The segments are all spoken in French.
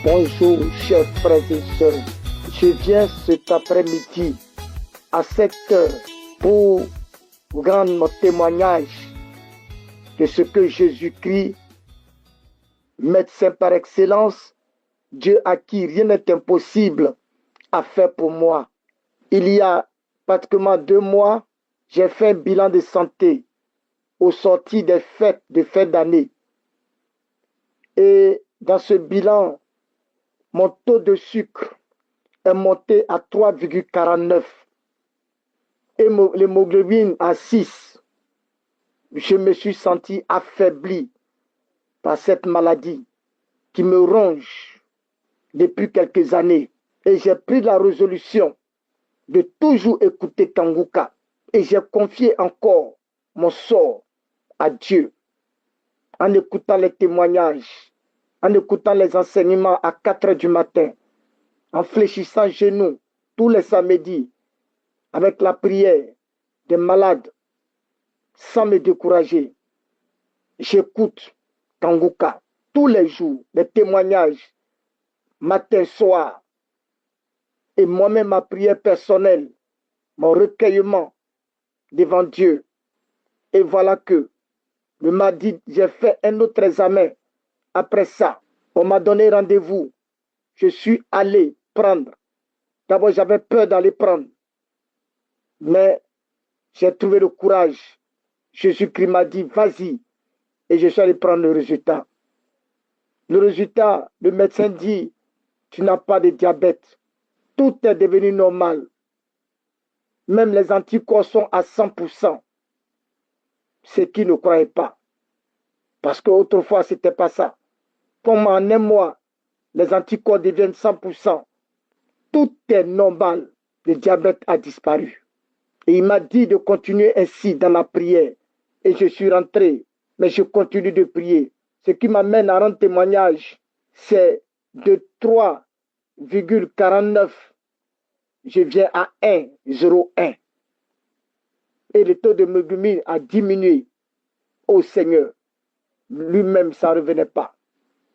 Bonjour, chers frères et sœurs. Je viens cet après-midi à 7 heures pour vous rendre mon témoignage de ce que Jésus-Christ, médecin par excellence, Dieu à qui rien n'est impossible, a fait pour moi. Il y a pratiquement 2 mois, j'ai fait un bilan de santé au sortir des fêtes de fin d'année. Et dans ce bilan, mon taux de sucre est monté à 3,49 et l'hémoglobine à 6. Je me suis senti affaibli par cette maladie qui me ronge depuis quelques années. Et j'ai pris la résolution de toujours écouter Kanguka. Et j'ai confié encore mon sort à Dieu en écoutant les témoignages, en écoutant les enseignements à 4 heures du matin, en fléchissant genoux tous les samedis avec la prière des malades sans me décourager. J'écoute Kanguka tous les jours, les témoignages, matin, soir, et moi-même ma prière personnelle, mon recueillement devant Dieu. Et voilà que le mardi, j'ai fait un autre examen. Après ça, on m'a donné rendez-vous. Je suis allé prendre. D'abord, j'avais peur d'aller prendre. Mais j'ai trouvé le courage. Jésus-Christ m'a dit, vas-y. Et je suis allé prendre le résultat. Le résultat, le médecin dit, tu n'as pas de diabète. Tout est devenu normal. Même les anticorps sont à 100%. Ce qui ne croyaient pas. Parce qu'autrefois, ce n'était pas ça. Comme en un mois, les anticorps deviennent 100%. Tout est normal. Le diabète a disparu. Et il m'a dit de continuer ainsi dans la prière. Et je suis rentré. Mais je continue de prier. Ce qui m'amène à rendre témoignage, c'est de 3,49. Je viens à 1,01. Et le taux de hémoglobine a diminué. Au Seigneur, lui-même, ça ne revenait pas.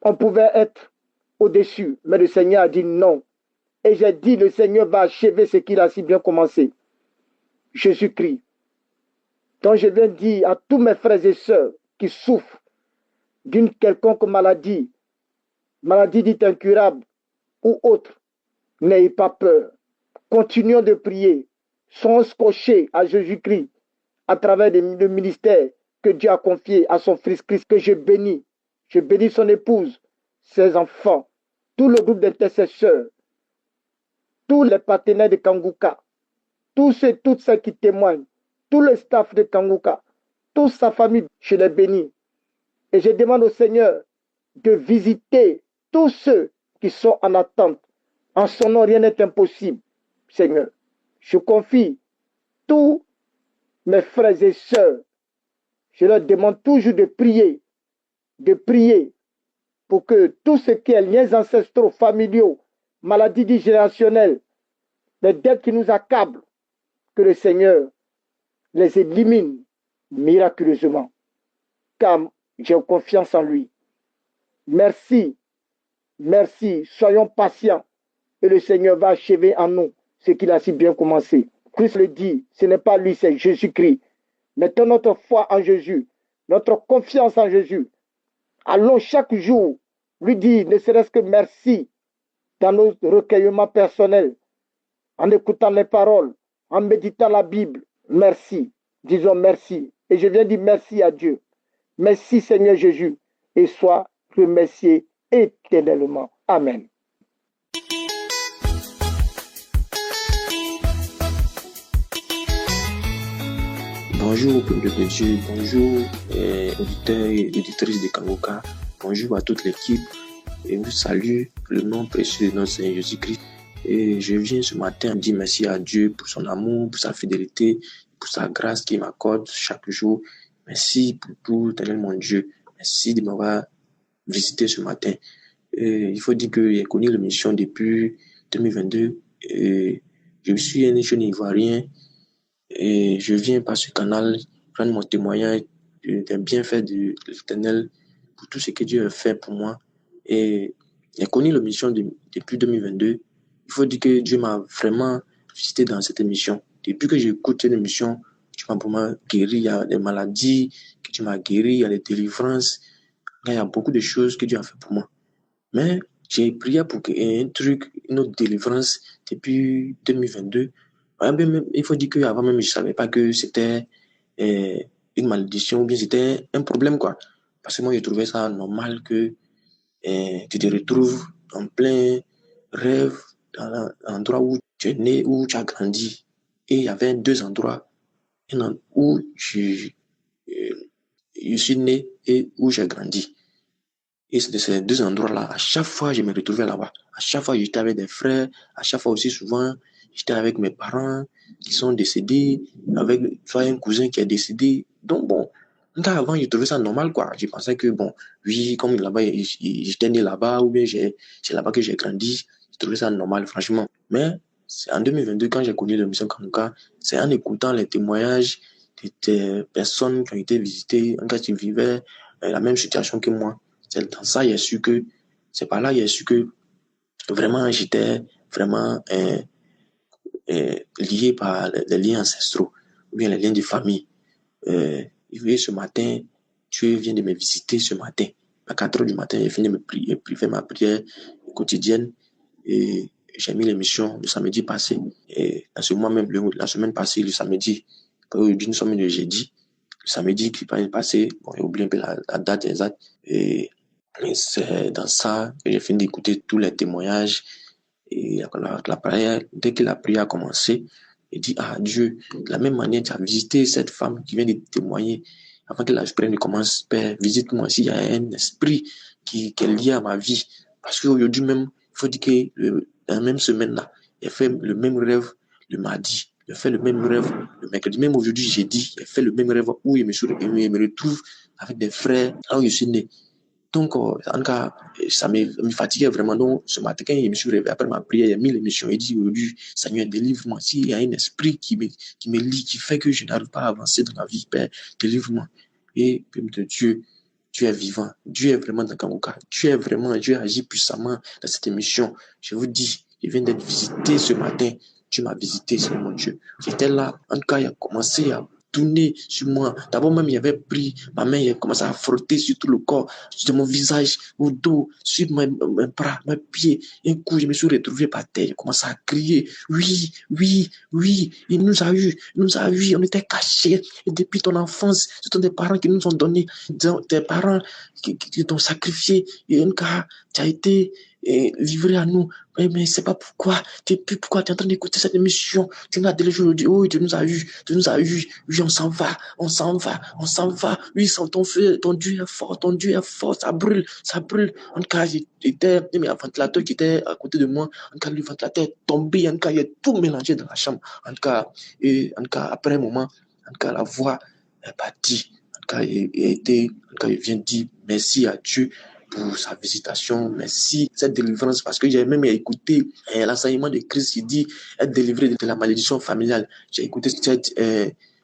On pouvait être au-dessus, mais le Seigneur a dit non. Et j'ai dit, le Seigneur va achever ce qu'il a si bien commencé. Jésus-Christ, dont je viens dire à tous mes frères et sœurs qui souffrent d'une quelconque maladie, maladie dite incurable ou autre, n'ayez pas peur. Continuons de prier. Soyons scotchés à Jésus-Christ à travers le ministère que Dieu a confié à son fils Christ, que je bénis. Je bénis son épouse, ses enfants, tout le groupe d'intercesseurs, tous les partenaires de Kanguka, tous et toutes ceux qui témoignent, tout le staff de Kanguka, toute sa famille, je les bénis. Et je demande au Seigneur de visiter tous ceux qui sont en attente. En son nom, rien n'est impossible, Seigneur. Je confie tous mes frères et sœurs. Je leur demande toujours de prier pour que tout ce qui est liens ancestraux, familiaux, maladies digénérationnelles, les dettes qui nous accablent, que le Seigneur les élimine miraculeusement. Car j'ai confiance en lui. Merci, soyons patients et le Seigneur va achever en nous ce qu'il a si bien commencé. Christ le dit, ce n'est pas lui, c'est Jésus-Christ. Mettons notre foi en Jésus, notre confiance en Jésus. Allons chaque jour lui dire, ne serait-ce que merci dans nos recueillements personnels, en écoutant les paroles, en méditant la Bible. Merci, disons merci. Et je viens dire merci à Dieu. Merci Seigneur Jésus et sois remercié éternellement. Amen. Bonjour, peuple de Dieu, bonjour, auditeurs et auditrices de Kanguka, bonjour à toute l'équipe, et vous salue le nom précieux de notre Seigneur Jésus-Christ. Et je viens ce matin dire merci à Dieu pour son amour, pour sa fidélité, pour sa grâce qu'il m'accorde chaque jour. Merci pour tout, éternel mon Dieu. Merci de m'avoir visité ce matin. Il faut dire que j'ai connu l'émission depuis 2022. Et je suis un jeune Ivoirien. Et je viens par ce canal prendre mon témoignage d'un bienfait de l'Éternel pour tout ce que Dieu a fait pour moi. Et J'ai connu l'émission depuis 2022. Il faut dire que Dieu m'a vraiment visité dans cette émission. Depuis que j'écoute cette émission, tu m'as vraiment guéri. Il y a des maladies que tu m'as guéri, il y a des délivrances. Il y a beaucoup de choses que Dieu a fait pour moi. Mais j'ai prié pour un truc, une autre délivrance depuis 2022. Il faut dire qu'avant même, je ne savais pas que c'était une malédiction ou bien c'était un problème, quoi. Parce que moi, je trouvais ça normal que tu te retrouves en plein rêve dans l'endroit où tu es né, où tu as grandi. Et il y avait deux endroits où je suis né et où j'ai grandi. Et c'est de ces deux endroits-là, à chaque fois, je me retrouvais là-bas. À chaque fois, j'étais avec des frères. À chaque fois aussi, souvent, j'étais avec mes parents qui sont décédés, avec soit un cousin qui est décédé. Donc, bon, avant, je trouvais ça normal, quoi. Je pensais que, bon, oui, comme là-bas, j'étais né là-bas, ou bien c'est là-bas que j'ai grandi, je trouvais ça normal, franchement. Mais c'est en 2022, quand j'ai connu l'émission Kanouka, c'est en écoutant les témoignages des personnes qui ont été visitées, en cas qui vivaient la même situation que moi. C'est dans ça j'ai su que, c'est par là j'ai su que vraiment j'étais vraiment lié par les liens ancestraux, ou bien les liens de famille. Ce matin, Dieu vient de me visiter ce matin. À 4 heures du matin, j'ai fini de faire ma prière quotidienne et j'ai mis l'émission le samedi passé. Et à ce mois même, la semaine passée, le samedi, aujourd'hui nous sommes le jeudi, le samedi qui est passé, bon, j'ai oublié un peu la date exacte. Et c'est dans ça que j'ai fini d'écouter tous les témoignages. Et la prière, dès que la prière a commencé, il dit, ah Dieu, de la même manière, tu as visité cette femme qui vient de témoigner. Avant que la prière ne commence, Père, visite-moi s'il y a un esprit qui est lié à ma vie. Parce qu'aujourd'hui même, il faut dire que dans la même semaine-là, il a fait le même rêve le mardi. Il a fait le même rêve le mercredi. Même aujourd'hui, j'ai dit, il a fait le même rêve où il me retrouve avec des frères là où je suis né. Donc, en tout cas, ça me fatiguait vraiment. Donc, ce matin, quand je me suis réveillé après ma prière, il a mis l'émission, il dit aujourd'hui, Seigneur, délivre-moi. S'il y a un esprit qui me lie, qui fait que je n'arrive pas à avancer dans la vie, Père, délivre-moi. Et, Père de Dieu, Dieu est vivant. Dieu est vraiment dans Kanouka. Dieu agit puissamment dans cette émission. Je vous dis, je viens d'être visité ce matin. Dieu m'a visité, c'est mon Dieu. J'étais là, en tout cas, il a commencé à tourner sur moi. D'abord même, il avait pris ma main, il a commencé à frotter sur tout le corps, sur mon visage, au dos, sur mes bras, mes pieds. Un coup, je me suis retrouvé par terre, j'ai commencé à crier, oui, oui, oui, il nous a eu, on était cachés. Et depuis ton enfance, ce sont des parents qui nous ont donné, des parents qui t'ont sacrifié. Et un cas, tu as été livré à nous. Mais c'est pas pourquoi. Pourquoi tu es en train d'écouter cette émission? Tu nous as délivré aujourd'hui. Oh, tu nous as eu. Oui, on s'en va. Oui, sans ton feu, ton Dieu est fort. Ça brûle. En tout cas, j'étais, mais un ventilateur qui était à côté de moi. En tout cas, le ventilateur est tombé. En tout cas, il est tout mélangé dans la chambre. En tout cas, après un moment, en tout cas, la voix est partie. En tout cas, il vient dire merci à Dieu pour sa visitation, merci cette délivrance, parce que j'ai même écouté l'enseignement de Christ qui dit être délivré de la malédiction familiale. J'ai écouté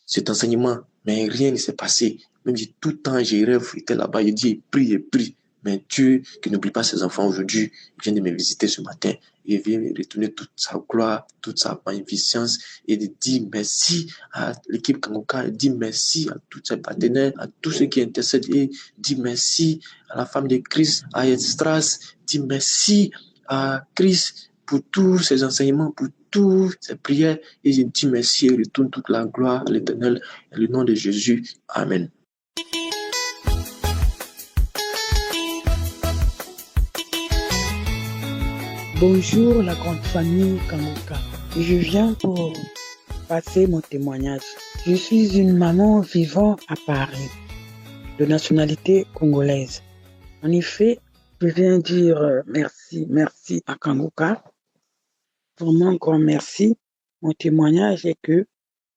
cet enseignement, mais rien ne s'est passé. Même tout le temps, j'ai rêvé, j'étais là-bas, il dit, prie. Mais Dieu, qui n'oublie pas ses enfants aujourd'hui, vient de me visiter ce matin. Il vient me retourner toute sa gloire, toute sa magnificence, et de dire merci à l'équipe Kanouka, dire merci à tous ses partenaires, à tous ceux qui intercèdent, et dire merci à la femme de Christ, à Estras, dire merci à Christ pour tous ses enseignements, pour toutes ses prières, et je dis merci et retourne toute la gloire à l'Éternel, dans le nom de Jésus. Amen. Bonjour la grande famille Kanouka. Je viens pour passer mon témoignage. Je suis une maman vivant à Paris, de nationalité congolaise. En effet, je viens dire merci à Kanouka. Vraiment un grand merci. Mon témoignage est que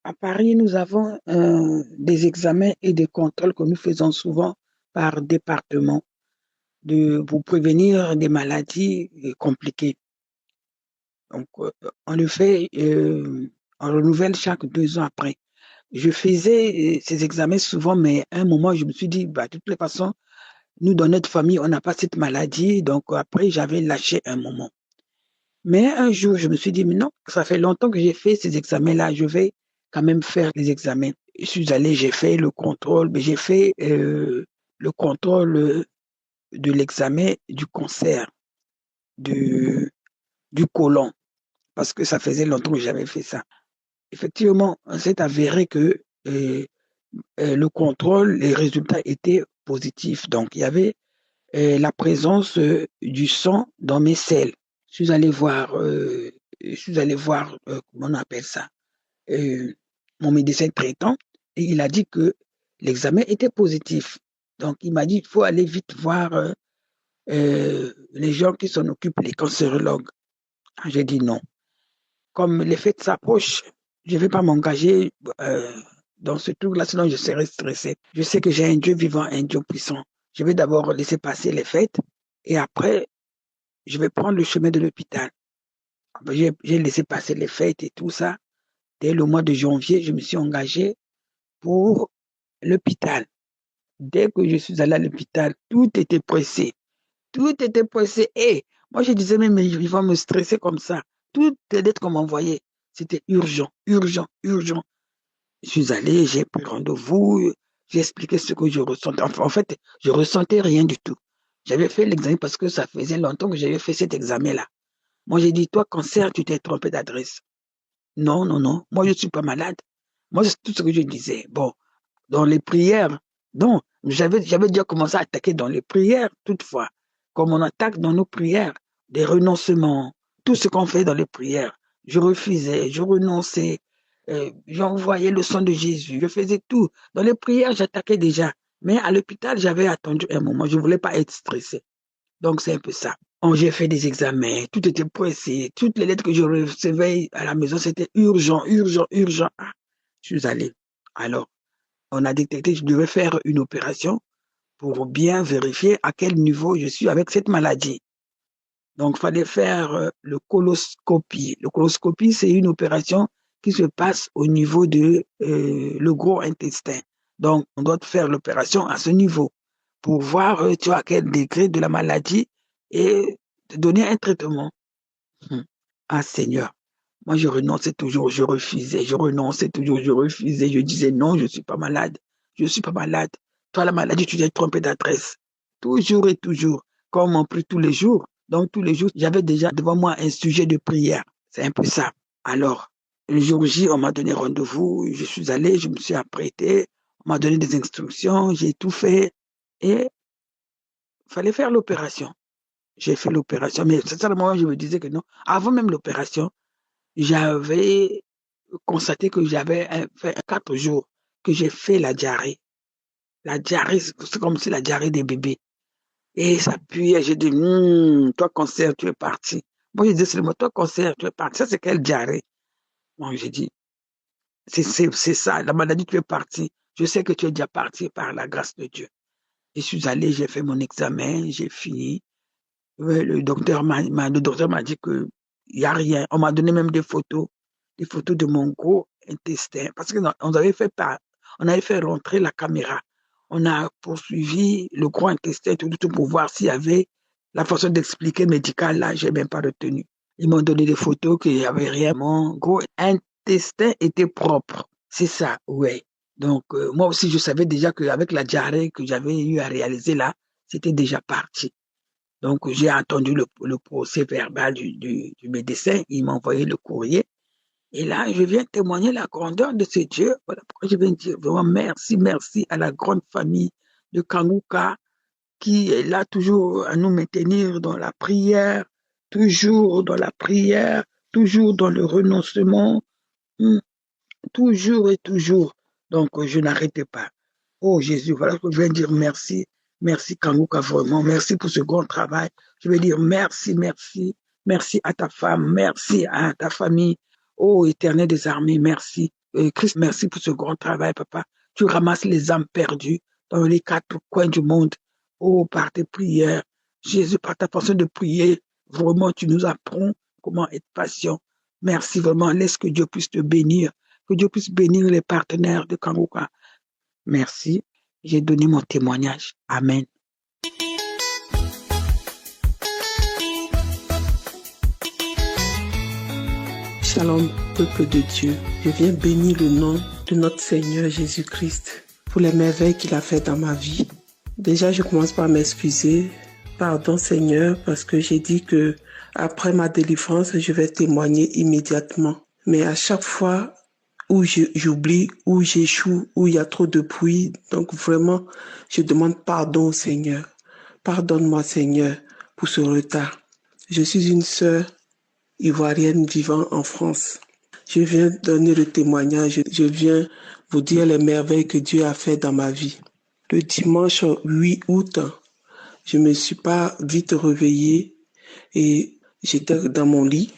à Paris, nous avons des examens et des contrôles que nous faisons souvent par département pour prévenir des maladies compliquées. Donc, on le fait, on renouvelle chaque 2 ans après. Je faisais ces examens souvent, mais à un moment, je me suis dit, de toutes les façons, Nous, dans notre famille, on n'a pas cette maladie. Donc, après, j'avais lâché un moment. Mais un jour, je me suis dit, mais non, ça fait longtemps que j'ai fait ces examens-là. Je vais quand même faire les examens. Je suis allé, j'ai fait le contrôle, mais j'ai fait le contrôle de l'examen du cancer du, du côlon, parce que ça faisait longtemps que j'avais fait ça. Effectivement, on s'est avéré que le contrôle, les résultats étaient positifs. Donc, il y avait la présence du sang dans mes selles. Je suis allé voir, comment on appelle ça, euh, mon médecin traitant, et il a dit que l'examen était positif. Donc, il m'a dit, il faut aller vite voir les gens qui s'en occupent, les cancérologues. J'ai dit non. Comme les fêtes s'approchent, je ne vais pas m'engager dans ce truc-là, sinon je serai stressé. Je sais que j'ai un Dieu vivant, un Dieu puissant. Je vais d'abord laisser passer les fêtes et après, je vais prendre le chemin de l'hôpital. J'ai laissé passer les fêtes et tout ça. Dès le mois de janvier, je me suis engagé pour l'hôpital. Dès que je suis allé à l'hôpital, tout était pressé. Tout était pressé. Et moi, je disais, mais ils vont me stresser comme ça. Toutes les lettres qu'on m'envoyait, c'était urgent, urgent, urgent. Je suis allé, j'ai pris rendez-vous, j'ai expliqué ce que je ressentais. En fait, je ressentais rien du tout. J'avais fait l'examen parce que ça faisait longtemps que j'avais fait cet examen-là. Moi, j'ai dit, toi, cancer, tu t'es trompé d'adresse. Non, non, non. Moi, je ne suis pas malade. Moi, c'est tout ce que je disais. Bon, dans les prières, non, j'avais déjà commencé à attaquer dans les prières, toutefois, comme on attaque dans nos prières, des renoncements, tout ce qu'on fait dans les prières. Je refusais, je renonçais, j'envoyais le sang de Jésus, je faisais tout. Dans les prières, j'attaquais déjà. Mais à l'hôpital, j'avais attendu un moment, je ne voulais pas être stressé. Donc, c'est un peu ça. J'ai fait des examens, tout était pressé, toutes les lettres que je recevais à la maison, c'était urgent, urgent, urgent. Ah, je suis allé. Alors, on a détecté que je devais faire une opération pour bien vérifier à quel niveau je suis avec cette maladie. Donc, il fallait faire le coloscopie. Le coloscopie, c'est une opération qui se passe au niveau de le gros intestin. Donc, on doit faire l'opération à ce niveau pour voir tu vois, à quel degré de la maladie et te donner un traitement. Ah Seigneur, moi je renonçais toujours, je refusais, je renonçais toujours, je refusais, je disais non, je ne suis pas malade, je ne suis pas malade. Toi, la maladie, tu t'es trompé d'adresse. Toujours et toujours, comme on prie tous les jours. Donc tous les jours, j'avais déjà devant moi un sujet de prière. C'est un peu ça. Alors, le jour J, on m'a donné rendez-vous, je suis allé, je me suis apprêté, on m'a donné des instructions, j'ai tout fait et il fallait faire l'opération. J'ai fait l'opération, mais c'est ça le moment où je me disais que non. Avant même l'opération, j'avais constaté que j'avais fait 4 jours que j'ai fait la diarrhée. La diarrhée, c'est comme si la diarrhée des bébés. Et ça puait, j'ai dit, toi cancer, tu es parti. Moi, je disais seulement, toi cancer, tu es parti. Ça, c'est quelle diarrhée? Moi, j'ai dit, c'est ça, la maladie, tu es parti. Je sais que tu es déjà parti par la grâce de Dieu. Je suis allé, j'ai fait mon examen, j'ai fini. Ouais, le docteur m'a dit que il n'y a rien. On m'a donné même des photos de mon gros intestin. Parce que on avait fait rentrer la caméra. On a poursuivi le gros intestin tout pour voir s'il y avait la façon d'expliquer médicale. Là, j'ai même pas retenu. Ils m'ont donné des photos qu'il n'y avait rien. Mon gros intestin était propre. C'est ça, ouais. Donc, moi aussi, je savais déjà qu'avec la diarrhée que j'avais eu à réaliser là, c'était déjà parti. Donc, j'ai attendu le procès verbal du médecin. Il m'a envoyé le courrier. Et là, je viens témoigner la grandeur de ce Dieu. Voilà pourquoi je viens dire vraiment merci, merci à la grande famille de Kanguka qui est là toujours à nous maintenir dans la prière, toujours dans la prière, toujours dans le renoncement, toujours et toujours. Donc, je n'arrêtais pas. Oh Jésus, voilà ce que je viens de dire merci. Merci Kanguka, vraiment. Merci pour ce grand travail. Je veux dire merci, merci. Merci à ta femme. Merci à ta famille. Oh Éternel des armées, merci. Christ, merci pour ce grand travail, papa. Tu ramasses les âmes perdues dans les 4 coins du monde. Oh, par tes prières. Jésus, par ta façon de prier, vraiment, tu nous apprends comment être patient. Merci vraiment. Laisse que Dieu puisse te bénir. Que Dieu puisse bénir les partenaires de Kanguka. Merci. J'ai donné mon témoignage. Amen. Shalom, peuple de Dieu. Je viens bénir le nom de notre Seigneur Jésus-Christ pour les merveilles qu'il a fait dans ma vie. Déjà, je commence par m'excuser. Pardon Seigneur, parce que j'ai dit que après ma délivrance, je vais témoigner immédiatement. Mais à chaque fois où j'oublie, où j'échoue, où il y a trop de bruit, donc vraiment, je demande pardon au Seigneur. Pardonne-moi Seigneur pour ce retard. Je suis une sœur ivoirienne vivant en France. Je viens donner le témoignage, je viens vous dire les merveilles que Dieu a fait dans ma vie. Le dimanche 8 août, je me suis pas vite réveillée et j'étais dans mon lit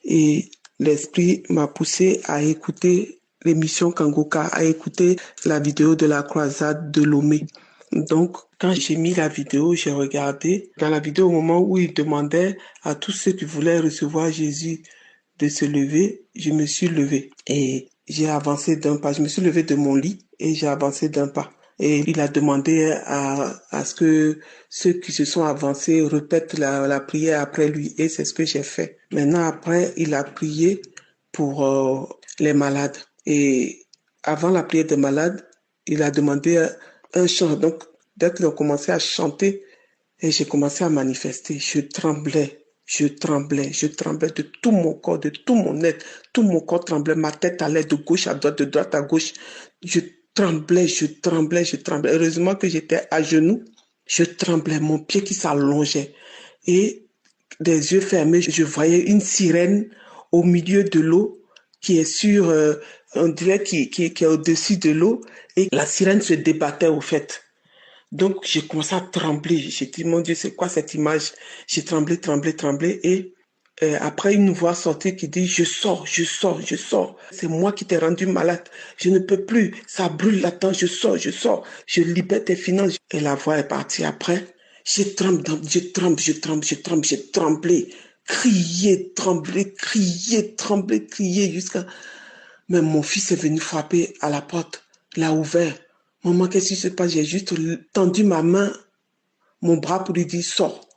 et l'esprit m'a poussé à écouter l'émission Kangoka, à écouter la vidéo de la croisade de Lomé. Donc, quand j'ai mis la vidéo, j'ai regardé. Dans la vidéo, au moment où il demandait à tous ceux qui voulaient recevoir Jésus de se lever, je me suis levée et j'ai avancé d'un pas. Je me suis levée de mon lit et j'ai avancé d'un pas. Et il a demandé à ce que ceux qui se sont avancés répètent la prière après lui. Et c'est ce que j'ai fait. Maintenant, après, il a prié pour les malades. Et avant la prière des malades, il a demandé un chant. Donc, dès qu'ils ont commencé à chanter, et j'ai commencé à manifester, je tremblais de tout mon corps, de tout mon être. Tout mon corps tremblait, ma tête allait de gauche à droite, de droite à gauche. Je tremblais. Heureusement que j'étais à genoux. Je tremblais, mon pied qui s'allongeait. Et des yeux fermés, je voyais une sirène au milieu de l'eau qui est sur, on dirait qui est au-dessus de l'eau. Et la sirène se débattait au fait. Donc, j'ai commencé à trembler. J'ai dit, mon Dieu, c'est quoi cette image? J'ai tremblé. Et après, une voix sortit qui dit, je sors. C'est moi qui t'ai rendu malade. Je ne peux plus. Ça brûle là-dedans. Je sors. Je libère tes finances. Et la voix est partie après. J'ai tremblé. Crier jusqu'à... Mais mon fils est venu frapper à la porte. Il a ouvert. Maman, qu'est-ce qui se passe? J'ai juste tendu ma main, mon bras pour lui dire, sors.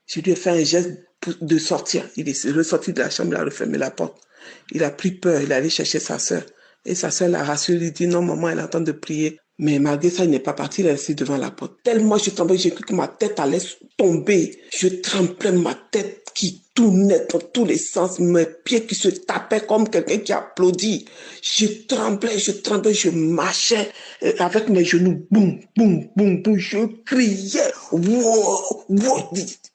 Je lui ai fait un geste de sortir. Il est ressorti de la chambre, il a refermé la porte. Il a pris peur, il est allé chercher sa sœur. Et sa sœur l'a rassuré, lui dit, non, maman, elle est en train de prier. Mais malgré ça, il n'est pas parti, il est resté devant la porte. Tellement je tremblais, j'ai cru que ma tête allait tomber. Je tremblais, ma tête qui tournait dans tous les sens, mes pieds qui se tapaient comme quelqu'un qui applaudit. Je tremblais, je marchais avec mes genoux, boum, je criais, wow,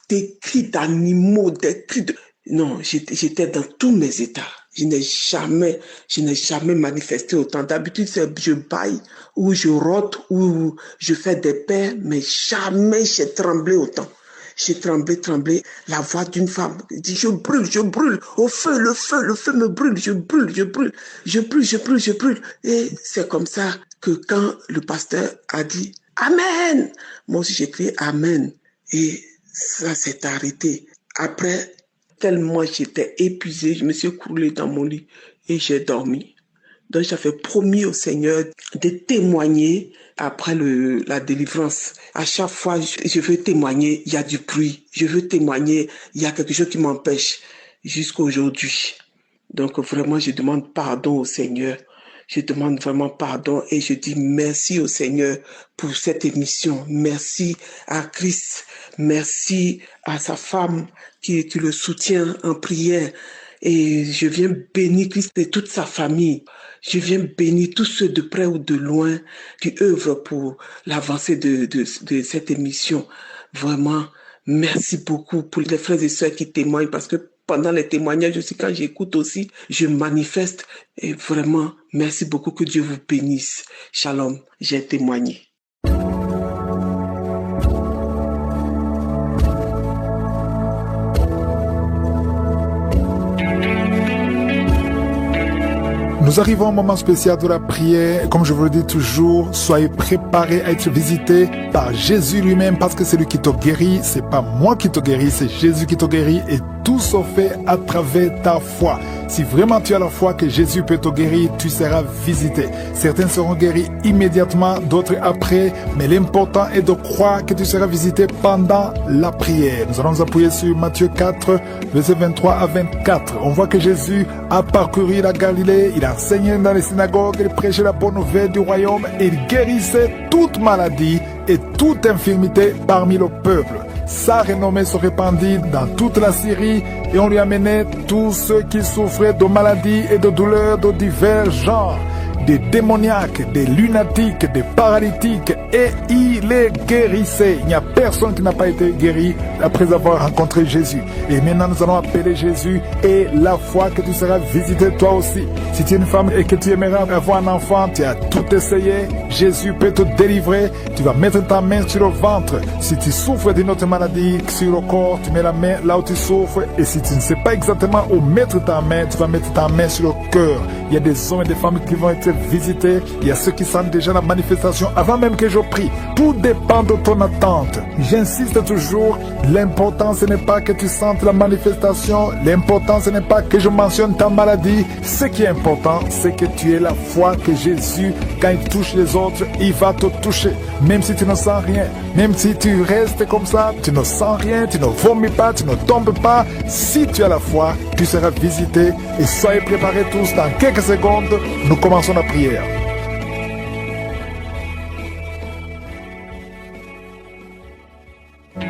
des cris d'animaux, des cris de... Non, j'étais dans tous mes états. Je n'ai jamais manifesté autant. D'habitude, je baille, ou je rote, ou je fais des paix, mais jamais j'ai tremblé autant. J'ai tremblé, la voix d'une femme dit, je brûle, au feu, le feu me brûle, je brûle. Et c'est comme ça que quand le pasteur a dit, Amen, moi aussi j'ai crié Amen. Et ça s'est arrêté. Après, tellement j'étais épuisée, je me suis écroulée dans mon lit et j'ai dormi. Donc j'avais promis au Seigneur de témoigner après la délivrance. À chaque fois, je veux témoigner, il y a du bruit. Je veux témoigner, il y a quelque chose qui m'empêche jusqu'à aujourd'hui. Donc vraiment, je demande pardon au Seigneur. Je demande vraiment pardon et je dis merci au Seigneur pour cette émission. Merci à Christ. Merci à sa femme qui le soutient en prière. Et je viens bénir Christ et toute sa famille. Je viens bénir tous ceux de près ou de loin qui œuvrent pour l'avancée de cette émission. Vraiment, merci beaucoup pour les frères et sœurs qui témoignent parce que pendant les témoignages aussi, quand j'écoute aussi, je manifeste. Et vraiment, merci beaucoup, que Dieu vous bénisse. Shalom, j'ai témoigné. Nous arrivons à un moment spécial de la prière. Comme je vous le dis toujours, soyez préparés à être visités par Jésus lui-même parce que c'est lui qui te guérit. C'est pas moi qui te guéris, c'est Jésus qui te guérit et tout se fait à travers ta foi. Si vraiment tu as la foi que Jésus peut te guérir, tu seras visité. Certains seront guéris immédiatement, d'autres après, mais l'important est de croire que tu seras visité pendant la prière. Nous allons nous appuyer sur Matthieu 4, versets 23 à 24. On voit que Jésus a parcouru la Galilée, il enseignait dans les synagogues, il prêchait la bonne nouvelle du royaume et il guérissait toute maladie et toute infirmité parmi le peuple. Sa renommée se répandit dans toute la Syrie et on lui amenait tous ceux qui souffraient de maladies et de douleurs de divers genres, des démoniaques, des lunatiques, des paralytiques, et il les guérissait. Il n'y a personne qui n'a pas été guéri après avoir rencontré Jésus. Et maintenant nous allons appeler Jésus et la foi que tu seras visité toi aussi. Si tu es une femme et que tu aimerais avoir un enfant, tu as tout essayé, Jésus peut te délivrer. Tu vas mettre ta main sur le ventre. Si tu souffres d'une autre maladie sur le corps, tu mets la main là où tu souffres. Et si tu ne sais pas exactement où mettre ta main, tu vas mettre ta main sur le cœur. Il y a des hommes et des femmes qui vont être visités. Il y a ceux qui sentent déjà la manifestation avant même que je prie. Tout dépend de ton attente. J'insiste toujours, l'important ce n'est pas que tu sentes la manifestation. L'important ce n'est pas que je mentionne ta maladie. Ce qui est important, c'est que tu aies la foi que Jésus, quand il touche les autres, il va te toucher. Même si tu ne sens rien, même si tu restes comme ça, tu ne sens rien, tu ne vomis pas, tu ne tombes pas. Si tu as la foi, tu seras visité. Et soyez préparés tous, dans quelques secondes, nous commençons la prière.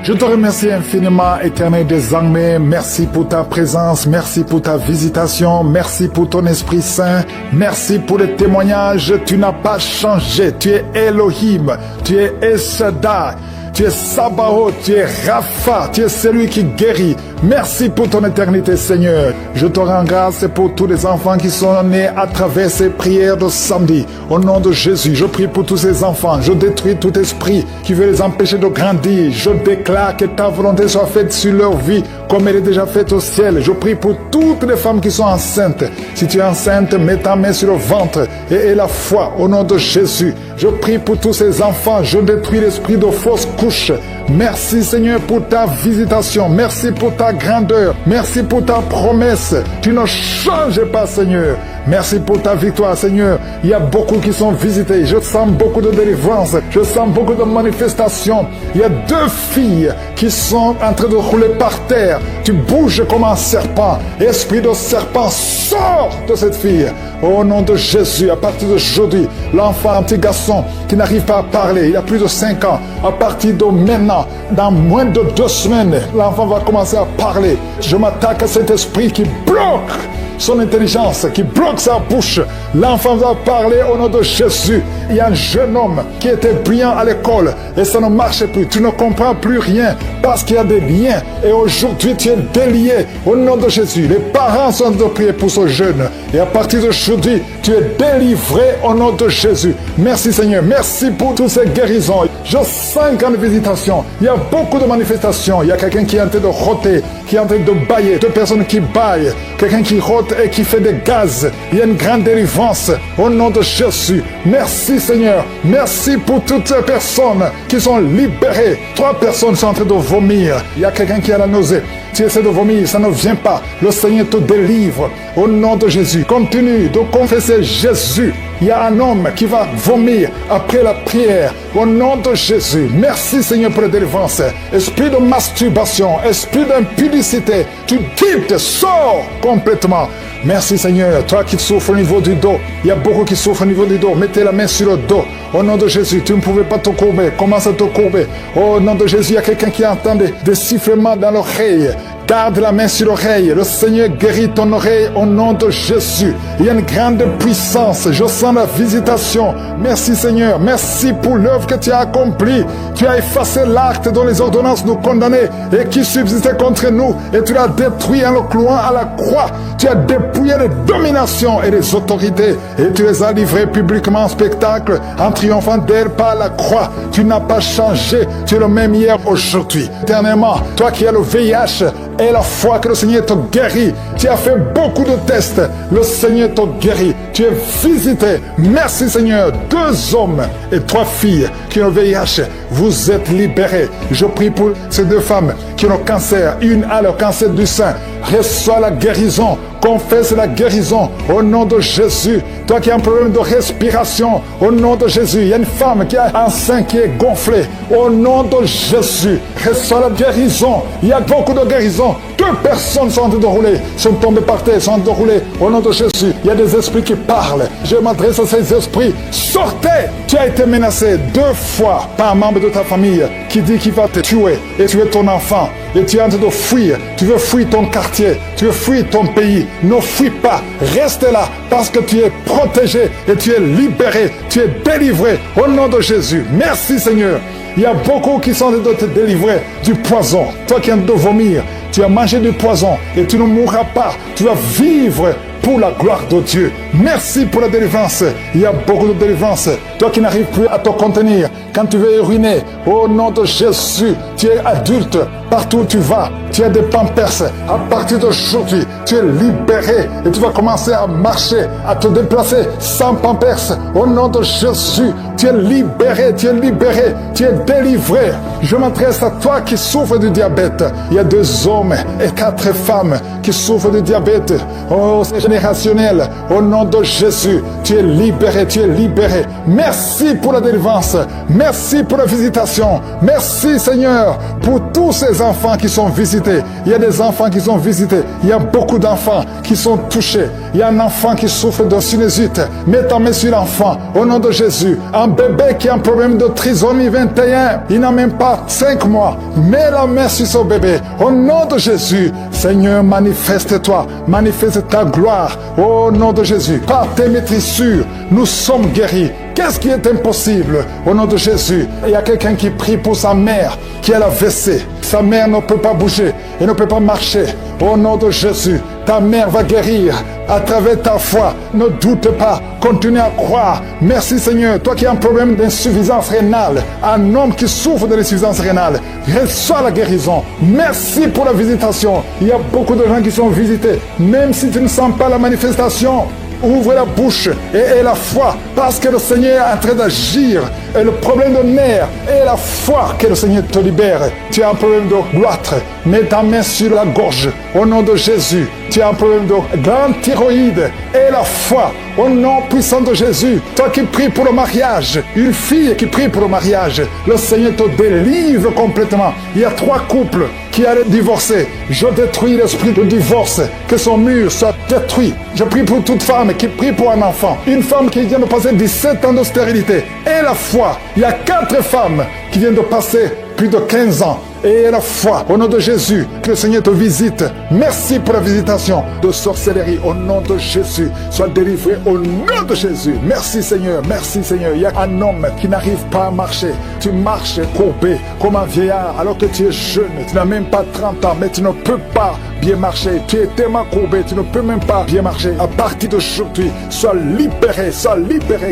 Je te remercie infiniment, Éternel des armées. Merci pour ta présence, merci pour ta visitation, merci pour ton Esprit Saint, merci pour les témoignages. Tu n'as pas changé, tu es Elohim, tu es El Shaddai. Tu es Sabaoth, tu es Rapha, tu es celui qui guérit. Merci pour ton éternité, Seigneur. Je te rends grâce pour tous les enfants qui sont nés à travers ces prières de samedi. Au nom de Jésus, je prie pour tous ces enfants. Je détruis tout esprit qui veut les empêcher de grandir. Je déclare que ta volonté soit faite sur leur vie comme elle est déjà faite au ciel. Je prie pour toutes les femmes qui sont enceintes. Si tu es enceinte, mets ta main sur le ventre et aie la foi au nom de Jésus. Je prie pour tous ces enfants. Je détruis l'esprit de fausse couche. Merci Seigneur pour ta visitation. Merci pour ta grandeur. Merci pour ta promesse. Tu ne changes pas Seigneur. Merci pour ta victoire Seigneur. Il y a beaucoup qui sont visités. Je sens beaucoup de délivrance. Je sens beaucoup de manifestations. Il y a 2 filles qui sont en train de rouler par terre. Tu bouges comme un serpent. Esprit de serpent, sors de cette fille. Au nom de Jésus, à partir d'aujourd'hui, l'enfant, un petit garçon qui n'arrive pas à parler, il a plus de 5 ans. À partir de maintenant, dans moins de 2 semaines, l'enfant va commencer à parler. Je m'attaque à cet esprit qui bloque son intelligence, qui bloque sa bouche. L'enfant va parler au nom de Jésus. Il y a un jeune homme qui était brillant à l'école et ça ne marche plus. Tu ne comprends plus rien parce qu'il y a des liens. Et aujourd'hui, tu es délié au nom de Jésus. Les parents sont de prier pour ce jeune. Et à partir d'aujourd'hui, tu es délivré au nom de Jésus. Merci Seigneur. Merci pour toutes ces guérisons. Je sens qu'en visitation, il y a beaucoup de manifestations. Il y a quelqu'un qui est en train de rôter, qui est en train de bailler. 2 personnes qui baillent. Quelqu'un qui rôte et qui fait des gaz. Il y a une grande délivrance au nom de Jésus. Merci Seigneur. Merci pour toutes ces personnes qui sont libérées. 3 personnes sont en train de vomir. Il y a quelqu'un qui a la nausée. Tu essaies de vomir, ça ne vient pas. Le Seigneur te délivre au nom de Jésus. Continue de confesser Jésus. Il y a un homme qui va vomir après la prière au nom de Jésus. Merci Seigneur pour la délivrance. Esprit de masturbation, esprit d'impudicité, tu quittes, sors complètement. Merci Seigneur, toi qui souffres au niveau du dos. Il y a beaucoup qui souffrent au niveau du dos. Mettez la main sur le dos. Au nom de Jésus, tu ne pouvais pas te courber. Commence à te courber. Au nom de Jésus, il y a quelqu'un qui entend des sifflements dans l'oreille. Garde la main sur l'oreille. Le Seigneur guérit ton oreille au nom de Jésus. Il y a une grande puissance. Je sens la visitation. Merci Seigneur. Merci pour l'œuvre que tu as accomplie. Tu as effacé l'acte dont les ordonnances nous condamnaient et qui subsistait contre nous. Et tu l'as détruit en le clouant à la croix. Tu as dépouillé les dominations et les autorités. Et tu les as livrées publiquement en spectacle en triomphant d'elles par la croix. Tu n'as pas changé. Tu es le même hier, aujourd'hui. Éternellement, toi qui as le VIH, et la foi que le Seigneur te guérit. Tu as fait beaucoup de tests. Le Seigneur te guérit. tu es visité. Merci Seigneur. 2 hommes et 3 filles qui ont le VIH, vous êtes libérés. Je prie pour ces 2 femmes qui ont le cancer. Une a le cancer du sein. Reçois la guérison. Confesse la guérison au nom de Jésus. Toi qui as un problème de respiration, au nom de Jésus. Il y a une femme qui a un sein qui est gonflé. Au nom de Jésus, reçois la guérison. Il y a beaucoup de guérisons. 2 personnes sont en train de rouler, sont tombées par terre, sont en train de rouler. Au nom de Jésus, il y a des esprits qui parlent. Je m'adresse à ces esprits. Sortez! Tu as été menacé 2 fois par un membre de ta famille qui dit qu'il va te tuer et tuer ton enfant. Et tu es en train de fuir. Tu veux fuir ton quartier. Tu veux fuir ton pays. Ne fuis pas. Reste là parce que tu es protégé et tu es libéré. Tu es délivré au nom de Jésus. Merci Seigneur. Il y a beaucoup qui sont en train de te délivrer du poison. Toi qui es en train de vomir, tu as mangé du poison et tu ne mourras pas. Tu vas vivre pour la gloire de Dieu. Merci pour la délivrance. Il y a beaucoup de délivrance. Toi qui n'arrives plus à te contenir, quand tu veux uriner, au nom de Jésus, tu es adulte. Partout où tu vas, tu as des pampers. À partir d'aujourd'hui, tu es libéré et tu vas commencer à marcher, à te déplacer sans pampers. Au nom de Jésus, tu es libéré, tu es libéré, tu es délivré. Je m'adresse à toi qui souffres du diabète. Il y a 2 hommes et 4 femmes qui souffrent du diabète. Oh, c'est générationnel. Au nom de Jésus, tu es libéré, tu es libéré. Merci pour la délivrance. Merci pour la visitation. Merci Seigneur pour tous ces enfants qui sont visités. Il y a des enfants qui sont visités. Il y a beaucoup d'enfants qui sont touchés. Il y a un enfant qui souffre de sinusite. Mets ta main sur l'enfant. Au nom de Jésus. Un bébé qui a un problème de trisomie 21. Il n'a même pas 5 mois. Mets la main sur ce bébé. Au nom de Jésus. Seigneur, manifeste-toi. Manifeste ta gloire. Au nom de Jésus. Par tes maîtrissures, nous sommes guéris. Qu'est-ce qui est impossible? Au nom de Jésus, il y a quelqu'un qui prie pour sa mère qui a la WC. Sa mère ne peut pas bouger et ne peut pas marcher. Au nom de Jésus, ta mère va guérir à travers ta foi. Ne doute pas, continue à croire. Merci Seigneur, toi qui as un problème d'insuffisance rénale, un homme qui souffre de l'insuffisance rénale, reçois la guérison. Merci pour la visitation. Il y a beaucoup de gens qui sont visités, même si tu ne sens pas la manifestation. Ouvre la bouche et aie la foi parce que le Seigneur est en train d'agir. Et le problème de nerfs est la foi que le Seigneur te libère. Tu as un problème de goitre, mets ta main sur la gorge au nom de Jésus. Tu as un problème de grande thyroïde et la foi au nom puissant de Jésus. Toi qui pries pour le mariage, une fille qui prie pour le mariage, le Seigneur te délivre complètement. Il y a 3 couples qui allaient divorcer. Je détruis l'esprit de divorce, que son mur soit détruit. Je prie pour toute femme qui prie pour un enfant. Une femme qui vient de passer 17 ans de stérilité. Et la foi. Il y a 4 femmes qui viennent de passer plus de 15 ans. Et la foi, au nom de Jésus, que le Seigneur te visite. Merci pour la visitation de sorcellerie. Au nom de Jésus, sois délivré au nom de Jésus. Merci Seigneur, merci Seigneur. Il y a un homme qui n'arrive pas à marcher. Tu marches courbé comme un vieillard alors que tu es jeune. Tu n'as même pas 30 ans, mais tu ne peux pas bien marcher. Tu es tellement courbé, tu ne peux même pas bien marcher. À partir d'aujourd'hui, sois libéré,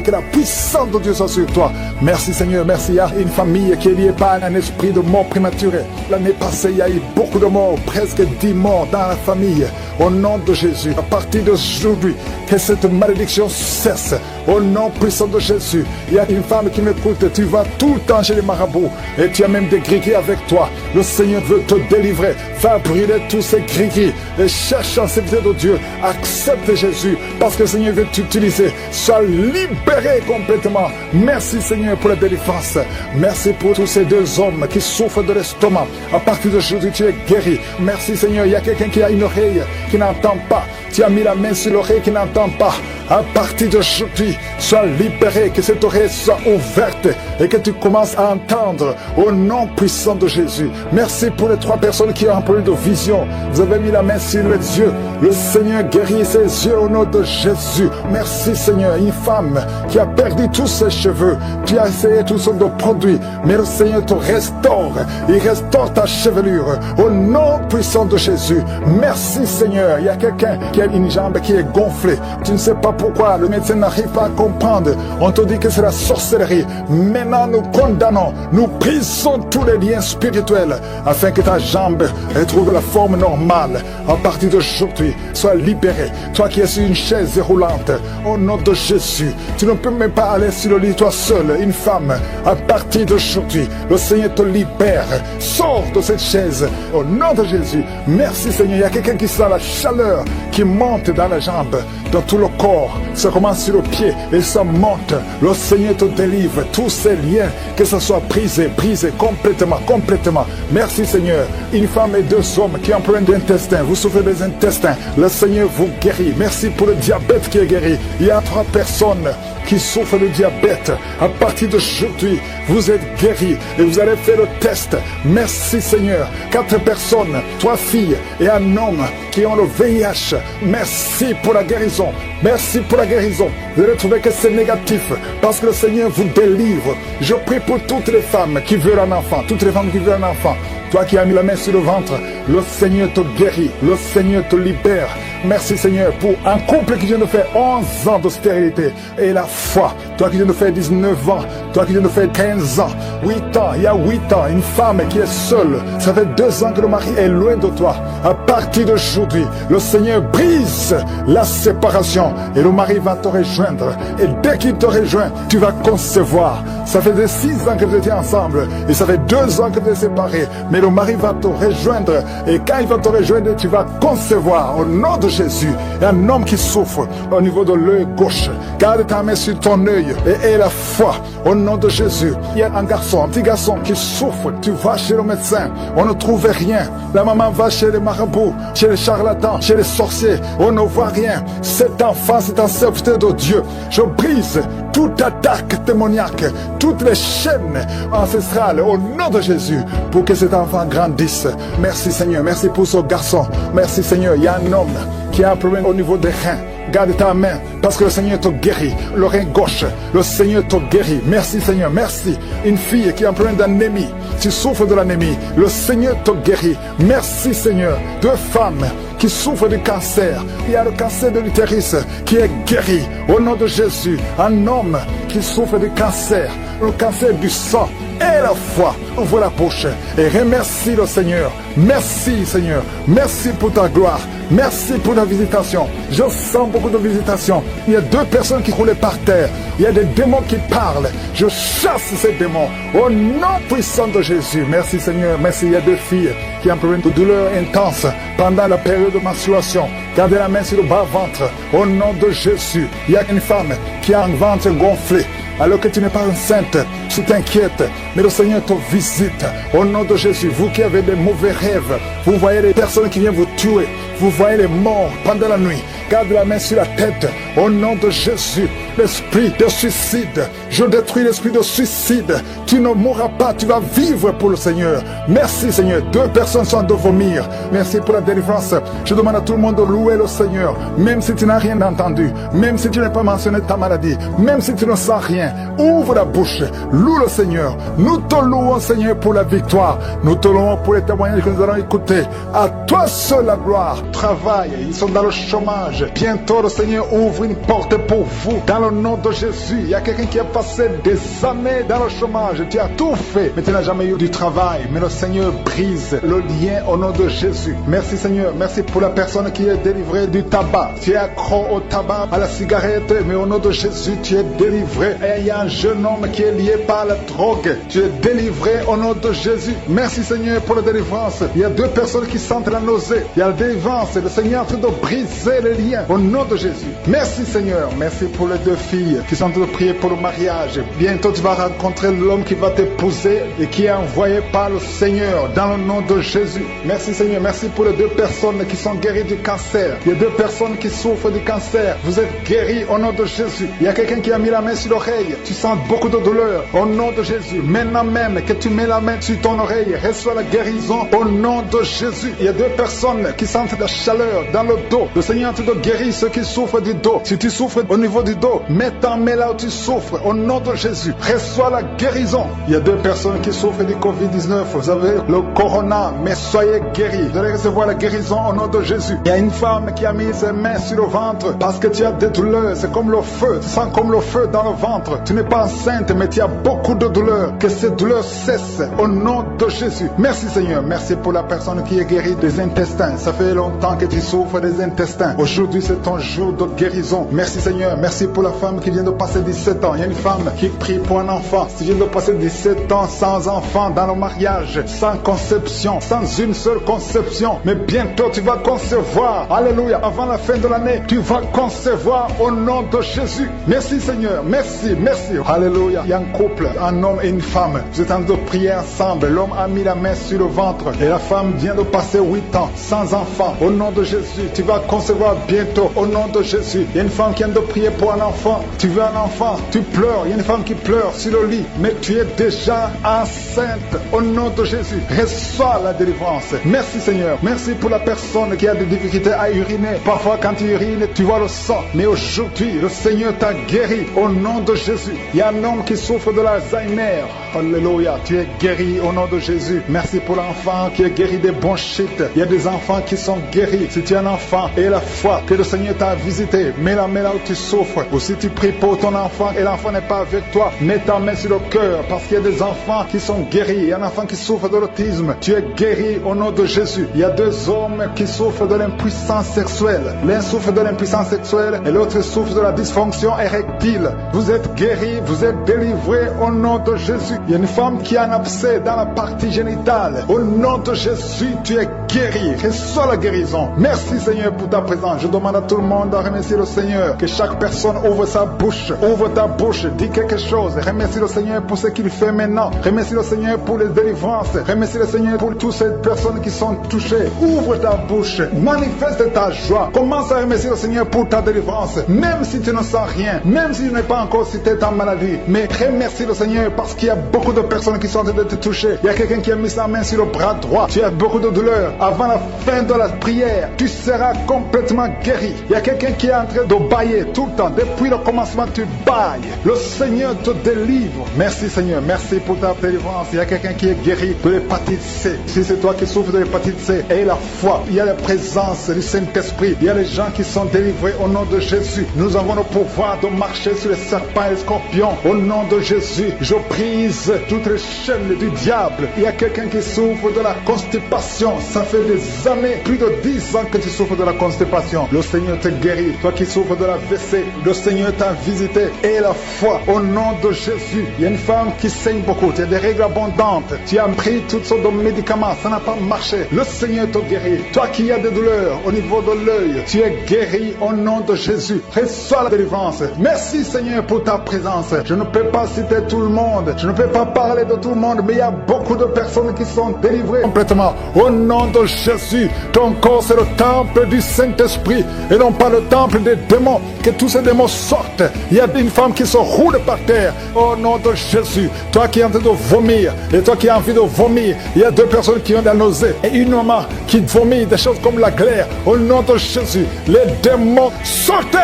que la puissance de Dieu soit sur toi. Merci Seigneur, merci. Il y a une famille qui est liée par un esprit de mort prématurée. L'année passée, il y a eu beaucoup de morts, presque 10 morts dans la famille. Au nom de Jésus, à partir d'aujourd'hui, que cette malédiction cesse. Au nom puissant de Jésus, il y a une femme qui m'écoute. Tu vas tout le temps chez les marabouts et tu as même des gris-gris avec toi. Le Seigneur veut te délivrer. Fais brûler tous ces gris-gris et cherche en serviteur de Dieu. Accepte Jésus parce que le Seigneur veut t'utiliser. Sois libéré complètement. Merci Seigneur pour la délivrance. Merci pour tous ces 2 hommes qui souffrent de l'estomac. À partir d'aujourd'hui, tu es guéri. Merci Seigneur. Il y a quelqu'un qui a une oreille qui n'entend pas. Tu as mis la main sur l'oreille qui n'entend pas. À partir d'aujourd'hui, sois libéré, que cette oreille soit ouverte et que tu commences à entendre au nom puissant de Jésus. Merci pour les 3 personnes qui ont un problème de vision. Vous avez mis la main sur les yeux. Le Seigneur guérit ses yeux au nom de Jésus. Merci Seigneur. Une femme qui a perdu tous ses cheveux. Tu as essayé toutes sortes de produits, mais le Seigneur te restaure. Il restaure ta chevelure au nom puissant de Jésus. Merci Seigneur. Il y a quelqu'un qui a une jambe qui est gonflée. Tu ne sais pas pourquoi le médecin n'arrive pas à comprendre. On te dit que c'est la sorcellerie. Maintenant, nous condamnons, nous brisons tous les liens spirituels afin que ta jambe retrouve la forme normale. À partir d'aujourd'hui, sois libéré. Toi qui es sur une chaise roulante, au nom de Jésus, tu ne peux même pas aller sur le lit toi seul, une femme. À partir d'aujourd'hui, le Seigneur te libère. Sors de cette chaise au nom de Jésus. Merci Seigneur. Il y a quelqu'un qui sent la chaleur qui monte dans la jambe, dans tout le corps. Ça commence sur le pied et ça monte. Le Seigneur te délivre. Tous ces liens, que ce soit brisé complètement. Merci Seigneur. Une femme et 2 hommes qui ont problème d'intestin. Vous souffrez des intestins. Le Seigneur vous guérit. Merci pour le diabète qui est guéri. Il y a 3 personnes qui souffrent de diabète. À partir d'aujourd'hui, vous êtes guéris et vous allez faire le test. Merci Seigneur. 4 personnes, 3 filles et un homme qui ont le VIH. Merci pour la guérison. Merci pour la guérison. Vous allez trouver que c'est négatif parce que le Seigneur vous délivre. Je prie pour toutes les femmes qui veulent un enfant. Toutes les femmes qui veulent un enfant. Toi qui as mis la main sur le ventre, le Seigneur te guérit. Le Seigneur te libère. Merci Seigneur pour un couple qui vient de faire 11 ans de stérilité et la foi. Toi qui viens de faire 19 ans, toi qui viens de faire 15 ans, 8 ans, il y a 8 ans, une femme qui est seule. Ça fait 2 ans que le mari est loin de toi. À partir d'aujourd'hui, le Seigneur brise la séparation et le mari va te rejoindre. Et dès qu'il te rejoint, tu vas concevoir. Ça fait 6 ans que vous étiez ensemble et ça fait 2 ans que vous êtes séparés. Mais le mari va te rejoindre et quand il va te rejoindre, tu vas concevoir au nom de Jésus. Et un homme qui souffre au niveau de l'œil gauche, garde ta main sur ton œil et aie la foi au nom de Jésus. Il y a un petit garçon qui souffre. Tu vas chez le médecin, on ne trouve rien. La maman va chez les marabouts, chez les charlatans, chez les sorciers, on ne voit rien. Cet enfant, c'est un serviteur de Dieu. Je brise toute attaque démoniaque, toutes les chaînes ancestrales au nom de Jésus pour que cet enfant grandisse. Merci Seigneur, merci pour ce garçon. Merci Seigneur, il y a un homme qui a un problème au niveau des reins. Garde ta main parce que le Seigneur te guérit. Le rein gauche, le Seigneur te guérit. Merci Seigneur, merci. Une fille qui a un problème d'anémie, tu souffres de l'anémie, le Seigneur te guérit. Merci Seigneur. 2 femmes qui souffrent de cancer. Il y a le cancer de l'utérus qui est guéri au nom de Jésus. Un homme qui souffre de cancer, le cancer du sang. Et la foi, ouvre la bouche et remercie le Seigneur. Merci Seigneur, merci pour ta gloire, merci pour ta visitation. Je sens beaucoup de visitations. Il y a 2 personnes qui roulaient par terre. Il y a des démons qui parlent. Je chasse ces démons au nom puissant de Jésus. Merci Seigneur, merci. Il y a 2 filles qui ont un problème de douleur intense pendant la période de menstruation. Gardez la main sur le bas-ventre au nom de Jésus. Il y a une femme qui a un ventre gonflé. Alors que tu n'es pas enceinte, tu t'inquiètes, mais le Seigneur te visite. Au nom de Jésus, vous qui avez des mauvais rêves, vous voyez les personnes qui viennent vous tuer, vous voyez les morts pendant la nuit, garde la main sur la tête. Au nom de Jésus, l'esprit de suicide, je détruis l'esprit de suicide. Tu ne mourras pas, tu vas vivre pour le Seigneur. Merci Seigneur. 2 personnes sont de vomir. Merci pour la délivrance. Je demande à tout le monde de louer le Seigneur, même si tu n'as rien entendu, même si tu n'as pas mentionné ta maladie, même si tu ne sens rien. Ouvre la bouche, loue le Seigneur. Nous te louons Seigneur pour la victoire. Nous te louons pour les témoignages que nous allons écouter. À toi seul la gloire. Travail, ils sont dans le chômage. Bientôt le Seigneur ouvre une porte pour vous. Dans le nom de Jésus, il y a quelqu'un qui a passé des années dans le chômage. Tu as tout fait, mais tu n'as jamais eu du travail. Mais le Seigneur brise le lien au nom de Jésus. Merci Seigneur, merci pour la personne qui est délivrée du tabac. Tu es accro au tabac, à la cigarette, mais au nom de Jésus, tu es délivré. Et il y a un jeune homme qui est lié par la drogue. Tu es délivré au nom de Jésus. Merci Seigneur pour la délivrance. Il y a 2 personnes qui sentent la nausée. Il y a la délivrance. Le Seigneur est en train de briser les liens au nom de Jésus. Merci Seigneur. Merci pour les 2 filles qui sont en train de prier pour le mariage. Bientôt tu vas rencontrer l'homme qui va t'épouser et qui est envoyé par le Seigneur dans le nom de Jésus. Merci Seigneur. Merci pour les 2 personnes qui sont guéries du cancer. Il y a 2 personnes qui souffrent du cancer. Vous êtes guéris au nom de Jésus. Il y a quelqu'un qui a mis la main sur l'oreille. Tu sens beaucoup de douleur au nom de Jésus. Maintenant même que tu mets la main sur ton oreille, reçois la guérison au nom de Jésus. Il y a 2 personnes qui sentent la chaleur dans le dos. Le Seigneur te guérit ceux qui souffrent du dos. Si tu souffres au niveau du dos, Mets ta main là où tu souffres. Au nom de Jésus, reçois la guérison. Il y a 2 personnes qui souffrent du Covid-19. Vous avez le corona, mais soyez guéris. Vous allez recevoir la guérison au nom de Jésus. Il y a une femme qui a mis ses mains sur le ventre parce que tu as des douleurs. C'est comme le feu. Tu sens comme le feu dans le ventre. Tu n'es pas enceinte, mais tu as beaucoup de douleurs. Que ces douleurs cessent au nom de Jésus. Merci Seigneur. Merci pour la personne qui est guérie des intestins. Ça fait longtemps que tu souffres des intestins. Aujourd'hui, c'est ton jour de guérison. Merci Seigneur. Merci pour la femme qui vient de passer 17 ans. Il y a une femme qui prie pour un enfant. Tu viens de passer 17 ans sans enfant dans le mariage, sans conception, sans une seule conception. Mais bientôt, tu vas concevoir. Alléluia. Avant la fin de l'année, tu vas concevoir au nom de Jésus. Merci Seigneur. Merci, merci. Alléluia. Il y a un couple, un homme et une femme. Vous êtes en train de prier ensemble. L'homme a mis la main sur le ventre et la femme vient de passer 8 ans sans enfant. Au nom de Jésus, tu vas concevoir bientôt. Au nom de Jésus. Il y a une femme qui vient de prier pour un enfant. Tu veux un enfant, tu pleures. Il y a une femme qui pleure sur le lit, mais tu es déjà enceinte. Au nom de Jésus, reçois la délivrance. Merci Seigneur. Merci pour la personne qui a des difficultés à uriner. Parfois quand tu urines, tu vois le sang. Mais aujourd'hui, le Seigneur t'a guéri. Au nom de Jésus. Il y a un homme qui souffre de l'Alzheimer. Alléluia. Tu es guéri au nom de Jésus. Merci pour l'enfant qui est guéri des bronchites. Il y a des enfants qui sont guéris. Si tu es un enfant et la foi que le Seigneur t'a visité, mets la main là où tu souffres. Ou si tu pries pour ton enfant et l'enfant n'est pas avec toi, mets ta main sur le cœur parce qu'il y a des enfants qui sont guéris. Il y a un enfant qui souffre de l'autisme. Tu es guéri au nom de Jésus. Il y a 2 hommes qui souffrent de l'impuissance sexuelle. L'un souffre de l'impuissance sexuelle et l'autre souffre de la dysfonction érectile. Vous êtes guéris, vous êtes délivrés au nom de Jésus. Il y a une femme qui a un abcès dans la partie génitale. Au nom de Jésus, tu es guéri. Reçois la guérison. Merci Seigneur pour ta présence. Je demande à tout le monde de remercier le Seigneur. Que chaque personne ouvre sa bouche. Ouvre ta bouche. Dis quelque chose. Remercie le Seigneur pour ce qu'il fait maintenant. Remercie le Seigneur pour les délivrances. Remercie le Seigneur pour toutes ces personnes qui sont touchées. Ouvre ta bouche. Manifeste ta joie. Commence à remercier le Seigneur pour ta délivrance. Même si tu ne sens rien. Même si tu n'es pas encore cité ta maladie. Mais remercie le Seigneur parce qu'il y a beaucoup de personnes qui sont en train de te toucher. Il y a quelqu'un qui a mis sa main sur le bras droit. Tu as beaucoup de douleur. Avant la fin de la prière, tu seras complètement guéri. Il y a quelqu'un qui est en train de bailler tout le temps. Depuis le commencement, tu bailles. Le Seigneur te délivre. Merci Seigneur. Merci pour ta délivrance. Il y a quelqu'un qui est guéri de l'hépatite C. Si c'est toi qui souffres de l'hépatite C, aie la foi. Il y a la présence du Saint-Esprit. Il y a les gens qui sont délivrés au nom de Jésus. Nous avons le pouvoir de marcher sur les serpents et les scorpions. Au nom de Jésus, je brise toutes les chaînes du diable. Il y a quelqu'un qui souffre de la constipation. Ça fait des années, plus de 10 ans que tu souffres de la constipation. Le Seigneur te guérit. Toi qui souffres de la WC, le Seigneur t'a visité. Et la foi au nom de Jésus. Il y a une femme qui saigne beaucoup. Tu as des règles abondantes. Tu as pris toutes sortes de médicaments. Ça n'a pas marché. Le Seigneur te guérit. Toi qui as des douleurs au niveau de l'œil, tu es guéri au nom de Jésus. Reçois la délivrance. Merci Seigneur pour ta présence. Je ne peux pas citer tout le monde. Je ne peux pas parler de tout le monde, mais il y a beaucoup de personnes qui sont délivrées complètement. Au nom de Jésus, ton corps c'est le temple du Saint-Esprit et non pas le temple des démons. Que tous ces démons sortent. Il y a une femme qui se roule par terre. Au nom de Jésus, toi qui es en train de vomir et toi qui as envie de vomir, il y a 2 personnes qui ont la nausée et une maman qui vomit des choses comme la glaire. Au nom de Jésus, les démons sortez.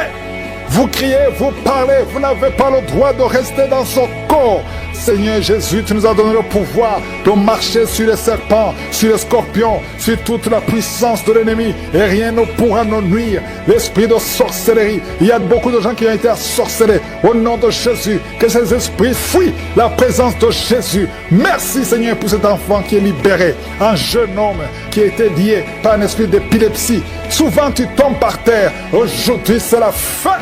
Vous criez, vous parlez, vous n'avez pas le droit de rester dans son corps. Seigneur Jésus, tu nous as donné le pouvoir de marcher sur les serpents, sur les scorpions, sur toute la puissance de l'ennemi et rien ne pourra nous nuire. L'esprit de sorcellerie, il y a beaucoup de gens qui ont été assorcelés. Au nom de Jésus, que ces esprits fuient la présence de Jésus. Merci Seigneur pour cet enfant qui est libéré. Un jeune homme qui a été lié par un esprit d'épilepsie. Souvent tu tombes par terre. Aujourd'hui c'est la fin.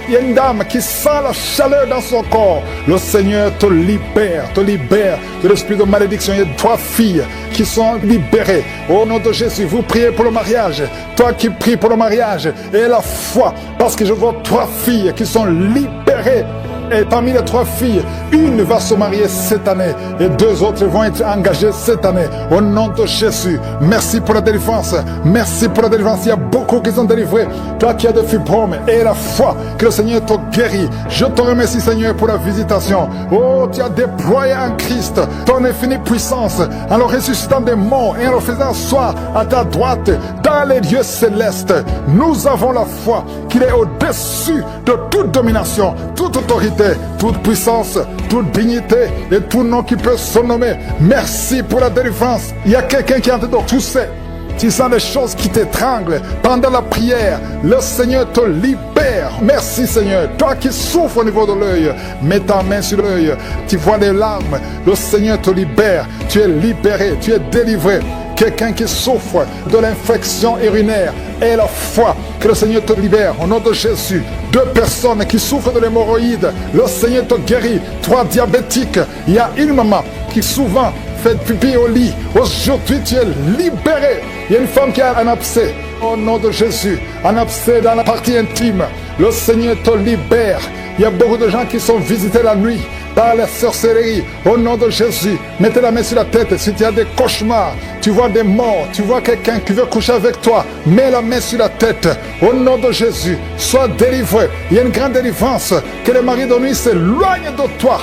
Il y a une dame qui sent la chaleur dans son corps. Le Seigneur te libère de l'esprit de malédiction. Il y a 3 filles qui sont libérées. Au nom de Jésus, vous priez pour le mariage. Toi qui pries pour le mariage, et la foi, parce que je vois 3 filles qui sont libérées. Et parmi les 3 filles, une va se marier cette année et 2 autres vont être engagées cette année. Au nom de Jésus, merci pour la délivrance. Merci pour la délivrance. Il y a beaucoup qui sont délivrés. Toi qui as des fibromes et la foi que le Seigneur te guérit. Je te remercie, Seigneur, pour la visitation. Oh, tu as déployé en Christ ton infinie puissance en le ressuscitant des morts et en le faisant asseoir à ta droite dans les lieux célestes. Nous avons la foi qu'il est au-dessus de toute domination, toute autorité, toute puissance, toute dignité et tout nom qui peut se nommer. Merci pour la délivrance. Il y a quelqu'un qui est en train de tousser. Tu sens des choses qui t'étranglent pendant la prière. Le Seigneur te libère. Merci Seigneur. Toi qui souffres au niveau de l'œil, mets ta main sur l'œil. Tu vois des larmes. Le Seigneur te libère. Tu es libéré. Tu es délivré. Quelqu'un qui souffre de l'infection urinaire, aie la foi que le Seigneur te libère au nom de Jésus. 2 personnes qui souffrent de l'hémorroïde, le Seigneur te guérit. 3 diabétiques, il y a une maman qui souvent fait pipi au lit. Aujourd'hui tu es libéré. Il y a une femme qui a un abcès au nom de Jésus, un abcès dans la partie intime. Le Seigneur te libère. Il y a beaucoup de gens qui sont visités la nuit par la sorcellerie. Au nom de Jésus, mettez la main sur la tête. Si tu as des cauchemars, tu vois des morts, tu vois quelqu'un qui veut coucher avec toi, mets la main sur la tête. Au nom de Jésus, sois délivré. Il y a une grande délivrance. Que le mari de nuit s'éloigne de toi.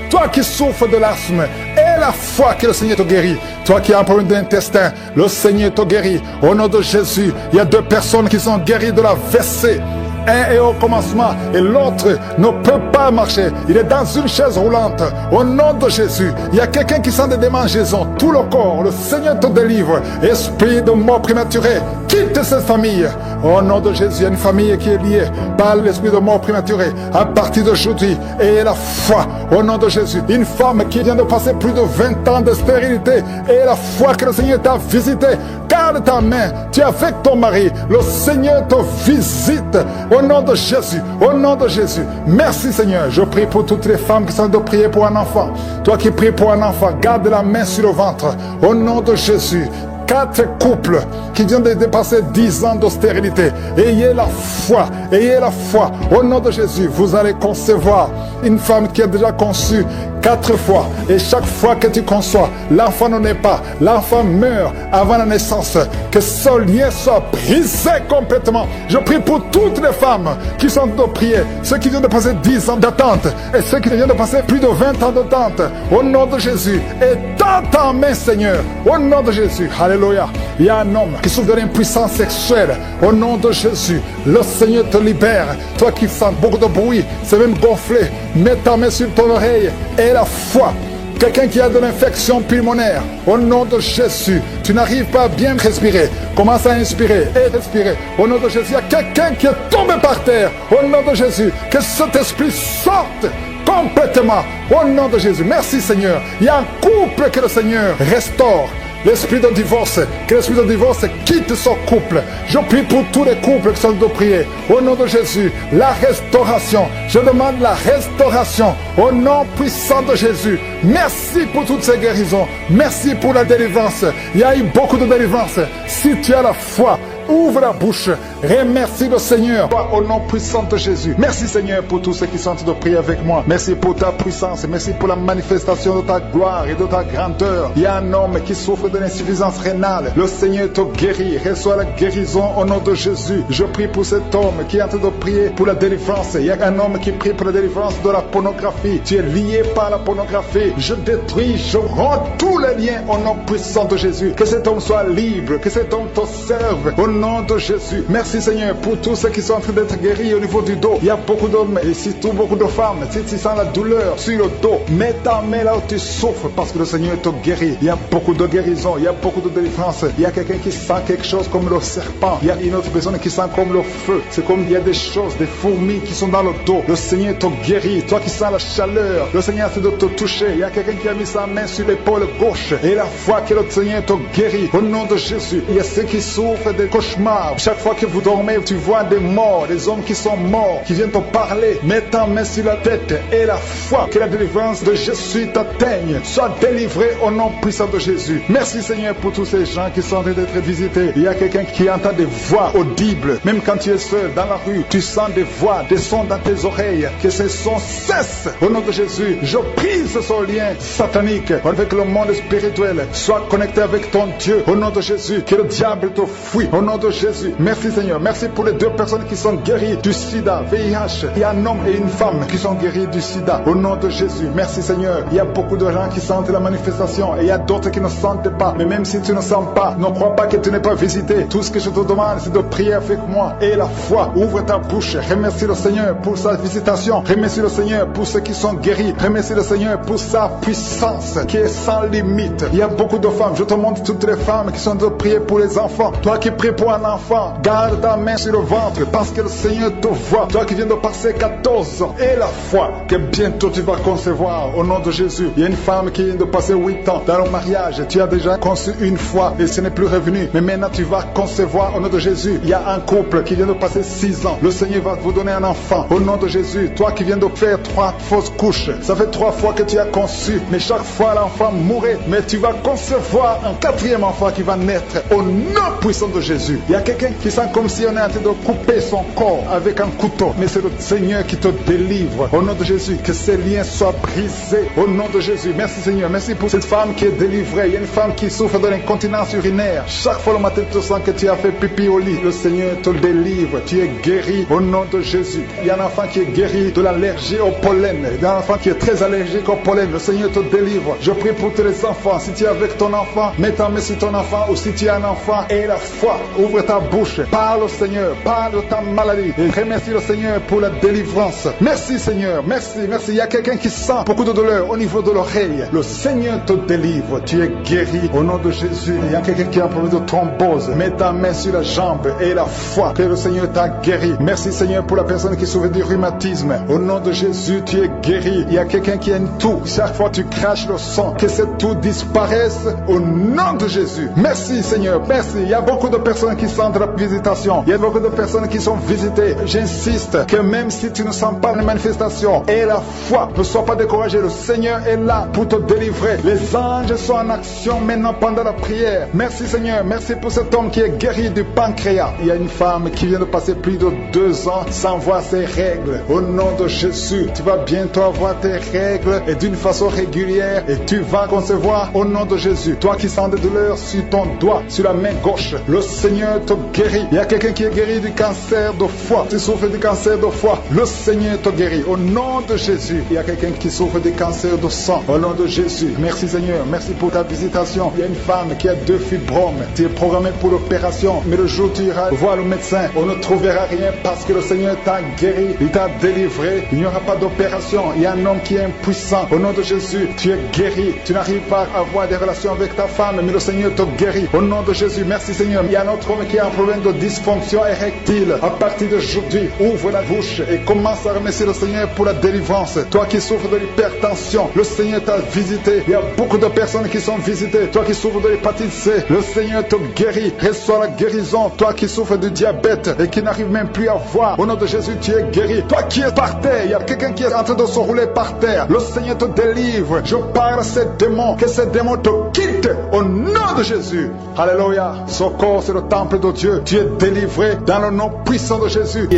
Toi qui souffres de l'asthme, aie la foi que le Seigneur te guérit. Toi qui as un problème d'intestin, le Seigneur te guérit. Au nom de Jésus, il y a 2 personnes qui sont guéries de la WC. Un est au commencement et l'autre ne peut pas marcher. Il est dans une chaise roulante. Au nom de Jésus, il y a quelqu'un qui sent des démangeaisons. Tout le corps, le Seigneur te délivre. Esprit de mort prématurée, quitte cette famille. Au nom de Jésus, il y a une famille qui est liée par l'esprit de mort prématurée. À partir d'aujourd'hui, ayez la foi. Au nom de Jésus, une femme qui vient de passer plus de 20 ans de stérilité, ayez la foi que le Seigneur t'a visité. Garde ta main, tu es avec ton mari. Le Seigneur te visite. Au nom de Jésus, au nom de Jésus. Merci Seigneur. Je prie pour toutes les femmes qui sont de prier pour un enfant. Toi qui pries pour un enfant, garde la main sur le ventre. Au nom de Jésus. 4 couples qui viennent de dépasser 10 ans de stérilité. Ayez la foi, ayez la foi. Au nom de Jésus, vous allez concevoir une femme qui a déjà conçu 4 fois. Et chaque fois que tu conçois, l'enfant ne naît pas. L'enfant meurt avant la naissance. Que ce lien soit brisé complètement. Je prie pour toutes les femmes qui sont de prier. Ceux qui viennent de passer 10 ans d'attente. Et ceux qui viennent de passer plus de 20 ans d'attente. Au nom de Jésus. Et dans ta main, Seigneur. Au nom de Jésus. Alléluia. Il y a un homme qui souffre de l'impuissance sexuelle. Au nom de Jésus. Le Seigneur te libère. Toi qui sens beaucoup de bruit. C'est même gonflé. Mets ta main sur ton oreille. Et la foi. Quelqu'un qui a de l'infection pulmonaire, au nom de Jésus, tu n'arrives pas à bien respirer. Commence à inspirer et respirer. Au nom de Jésus, il y a quelqu'un qui est tombé par terre. Au nom de Jésus, que cet esprit sorte complètement. Au nom de Jésus, merci Seigneur. Il y a un couple que le Seigneur restaure. L'esprit de divorce, que l'esprit de divorce quitte son couple. Je prie pour tous les couples qui sont de prier. Au nom de Jésus, la restauration. Je demande la restauration. Au nom puissant de Jésus. Merci pour toutes ces guérisons. Merci pour la délivrance. Il y a eu beaucoup de délivrance. Si tu as la foi, ouvre la bouche, remercie le Seigneur au nom puissant de Jésus. Merci Seigneur pour tous ceux qui sont en train de prier avec moi. Merci pour ta puissance, merci pour la manifestation de ta gloire et de ta grandeur. Il y a un homme qui souffre de l'insuffisance rénale. Le Seigneur te guérit, reçois la guérison au nom de Jésus. Je prie pour cet homme qui est en train de prier pour la délivrance. Il y a un homme qui prie pour la délivrance de la pornographie. Tu es lié par la pornographie. Je détruis, je rends tous les liens au nom puissant de Jésus. Que cet homme soit libre, que cet homme te serve au nom de Jésus. Merci Seigneur pour tous ceux qui sont en train d'être guéris au niveau du dos. Il y a beaucoup d'hommes et surtout beaucoup de femmes. Si tu sens la douleur sur le dos, mets ta main là où tu souffres parce que le Seigneur te guérit. Il y a beaucoup de guérison, il y a beaucoup de délivrance. Il y a quelqu'un qui sent quelque chose comme le serpent. Il y a une autre personne qui sent comme le feu. C'est comme il y a des choses, des fourmis qui sont dans le dos. Le Seigneur te guérit. Toi qui sens la chaleur, le Seigneur essaie de te toucher. Il y a quelqu'un qui a mis sa main sur l'épaule gauche et la foi que le Seigneur te guérit. Au nom de Jésus, il y a ceux qui souffrent des cauchemars. Chaque fois que vous dormez, tu vois des morts, des hommes qui sont morts, qui viennent te parler. Mets ta main sur la tête et la foi que la délivrance de Jésus t'atteigne. Sois délivré au nom puissant de Jésus. Merci Seigneur pour tous ces gens qui sont en train d'être visités. Il y a quelqu'un qui entend des voix audibles. Même quand tu es seul dans la rue, tu sens des voix, des sons dans tes oreilles. Que ces sons cessent au nom de Jésus. Je brise ce lien satanique avec le monde spirituel. Sois connecté avec ton Dieu au nom de Jésus. Que le diable te fuit au nom de Jésus. Merci Seigneur. Merci pour les 2 personnes qui sont guéries du sida, VIH. Il y a un homme et une femme qui sont guéris du sida au nom de Jésus. Merci Seigneur. Il y a beaucoup de gens qui sentent la manifestation et il y a d'autres qui ne sentent pas. Mais même si tu ne sens pas, ne crois pas que tu n'es pas visité. Tout ce que je te demande, c'est de prier avec moi et la foi. Ouvre ta bouche. Remercie le Seigneur pour sa visitation. Remercie le Seigneur pour ceux qui sont guéris. Remercie le Seigneur pour sa puissance qui est sans limite. Il y a beaucoup de femmes. Je te montre toutes les femmes qui sont de prier pour les enfants. Toi qui pries pour un enfant, garde ta main sur le ventre parce que le Seigneur te voit. Toi qui viens de passer 14 ans et la foi que bientôt tu vas concevoir au nom de Jésus. Il y a une femme qui vient de passer 8 ans dans le mariage. Tu as déjà conçu une fois et ce n'est plus revenu. Mais maintenant tu vas concevoir au nom de Jésus. Il y a un couple qui vient de passer 6 ans. Le Seigneur va vous donner un enfant au nom de Jésus. Toi qui viens de faire 3 fausses couches. Ça fait 3 fois que tu as conçu. Mais chaque fois l'enfant mourait. Mais tu vas concevoir un 4e enfant qui va naître au nom puissant de Jésus. Il y a quelqu'un qui sent comme si on est en train de couper son corps avec un couteau. Mais c'est le Seigneur qui te délivre au nom de Jésus. Que ces liens soient brisés au nom de Jésus. Merci Seigneur. Merci pour cette femme qui est délivrée. Il y a une femme qui souffre de l'incontinence urinaire. Chaque fois le matin tu sens que tu as fait pipi au lit. Le Seigneur te délivre. Tu es guéri au nom de Jésus. Il y a un enfant qui est guéri de l'allergie au pollen. Il y a un enfant qui est très allergique au pollen. Le Seigneur te délivre. Je prie pour tous les enfants. Si tu es avec ton enfant, mets ta main sur ton enfant. Ou si tu as un enfant et la foi, ouvre ta bouche. Parle au Seigneur. Parle de ta maladie. Et remercie le Seigneur pour la délivrance. Merci Seigneur. Merci. Merci. Il y a quelqu'un qui sent beaucoup de douleur au niveau de l'oreille. Le Seigneur te délivre. Tu es guéri au nom de Jésus. Il y a quelqu'un qui a un problème de thrombose. Mets ta main sur la jambe et la foi que le Seigneur t'a guéri. Merci Seigneur pour la personne qui souffre du rhumatisme. Au nom de Jésus, tu es guéri. Il y a quelqu'un qui a une toux. Chaque fois tu craches le sang, que cette toux disparaisse au nom de Jésus. Merci Seigneur. Merci. Il y a beaucoup de personnes qui sentent la visitation. Il y a beaucoup de personnes qui sont visitées. J'insiste que même si tu ne sens pas les manifestations et la foi, ne sois pas découragé. Le Seigneur est là pour te délivrer. Les anges sont en action maintenant pendant la prière. Merci Seigneur. Merci pour cet homme qui est guéri du pancréas. Il y a une femme qui vient de passer plus de 2 ans sans voir ses règles. Au nom de Jésus, tu vas bientôt avoir tes règles et d'une façon régulière et tu vas concevoir au nom de Jésus. Toi qui sens des douleurs sur ton doigt, sur la main gauche, le Seigneur te guérit. Il y a quelqu'un qui est guéri du cancer de foie. Tu souffres du cancer de foie, le Seigneur te guérit au nom de Jésus. Il y a quelqu'un qui souffre du cancer de sang au nom de Jésus. Merci Seigneur. Merci pour ta visitation. Il y a une femme qui a 2 fibromes. Tu es programmé pour l'opération, mais le jour où tu iras voir le médecin, on ne trouvera rien parce que le Seigneur t'a guéri, il t'a délivré. Il n'y aura pas d'opération. Il y a un homme qui est impuissant. Au nom de Jésus, tu es guéri. Tu n'arrives pas à avoir des relations avec ta femme, mais le Seigneur te guérit. Au nom de Jésus, merci Seigneur. Il y a un autre homme qui a un problème de dysfonction érectile. À partir d'aujourd'hui, ouvre la bouche et commence à remercier le Seigneur pour la délivrance. Toi qui souffres de l'hypertension, le Seigneur t'a visité. Il y a beaucoup de personnes qui sont visitées. Toi qui souffres de l'hépatite C, le Seigneur te guérit. Reçois la guérison. Toi qui souffres du diabète et qui n'arrive même plus à voir, au nom de Jésus, tu es guéri. Toi qui es par terre, il y a quelqu'un qui est en train de se rouler par terre. Le Seigneur te délivre. Je parle à ces démons, que ces démons te quittent au nom de Jésus. Alléluia. Ce corps, c'est le temple de Dieu. Tu es délivré dans le nom puissant de Jésus.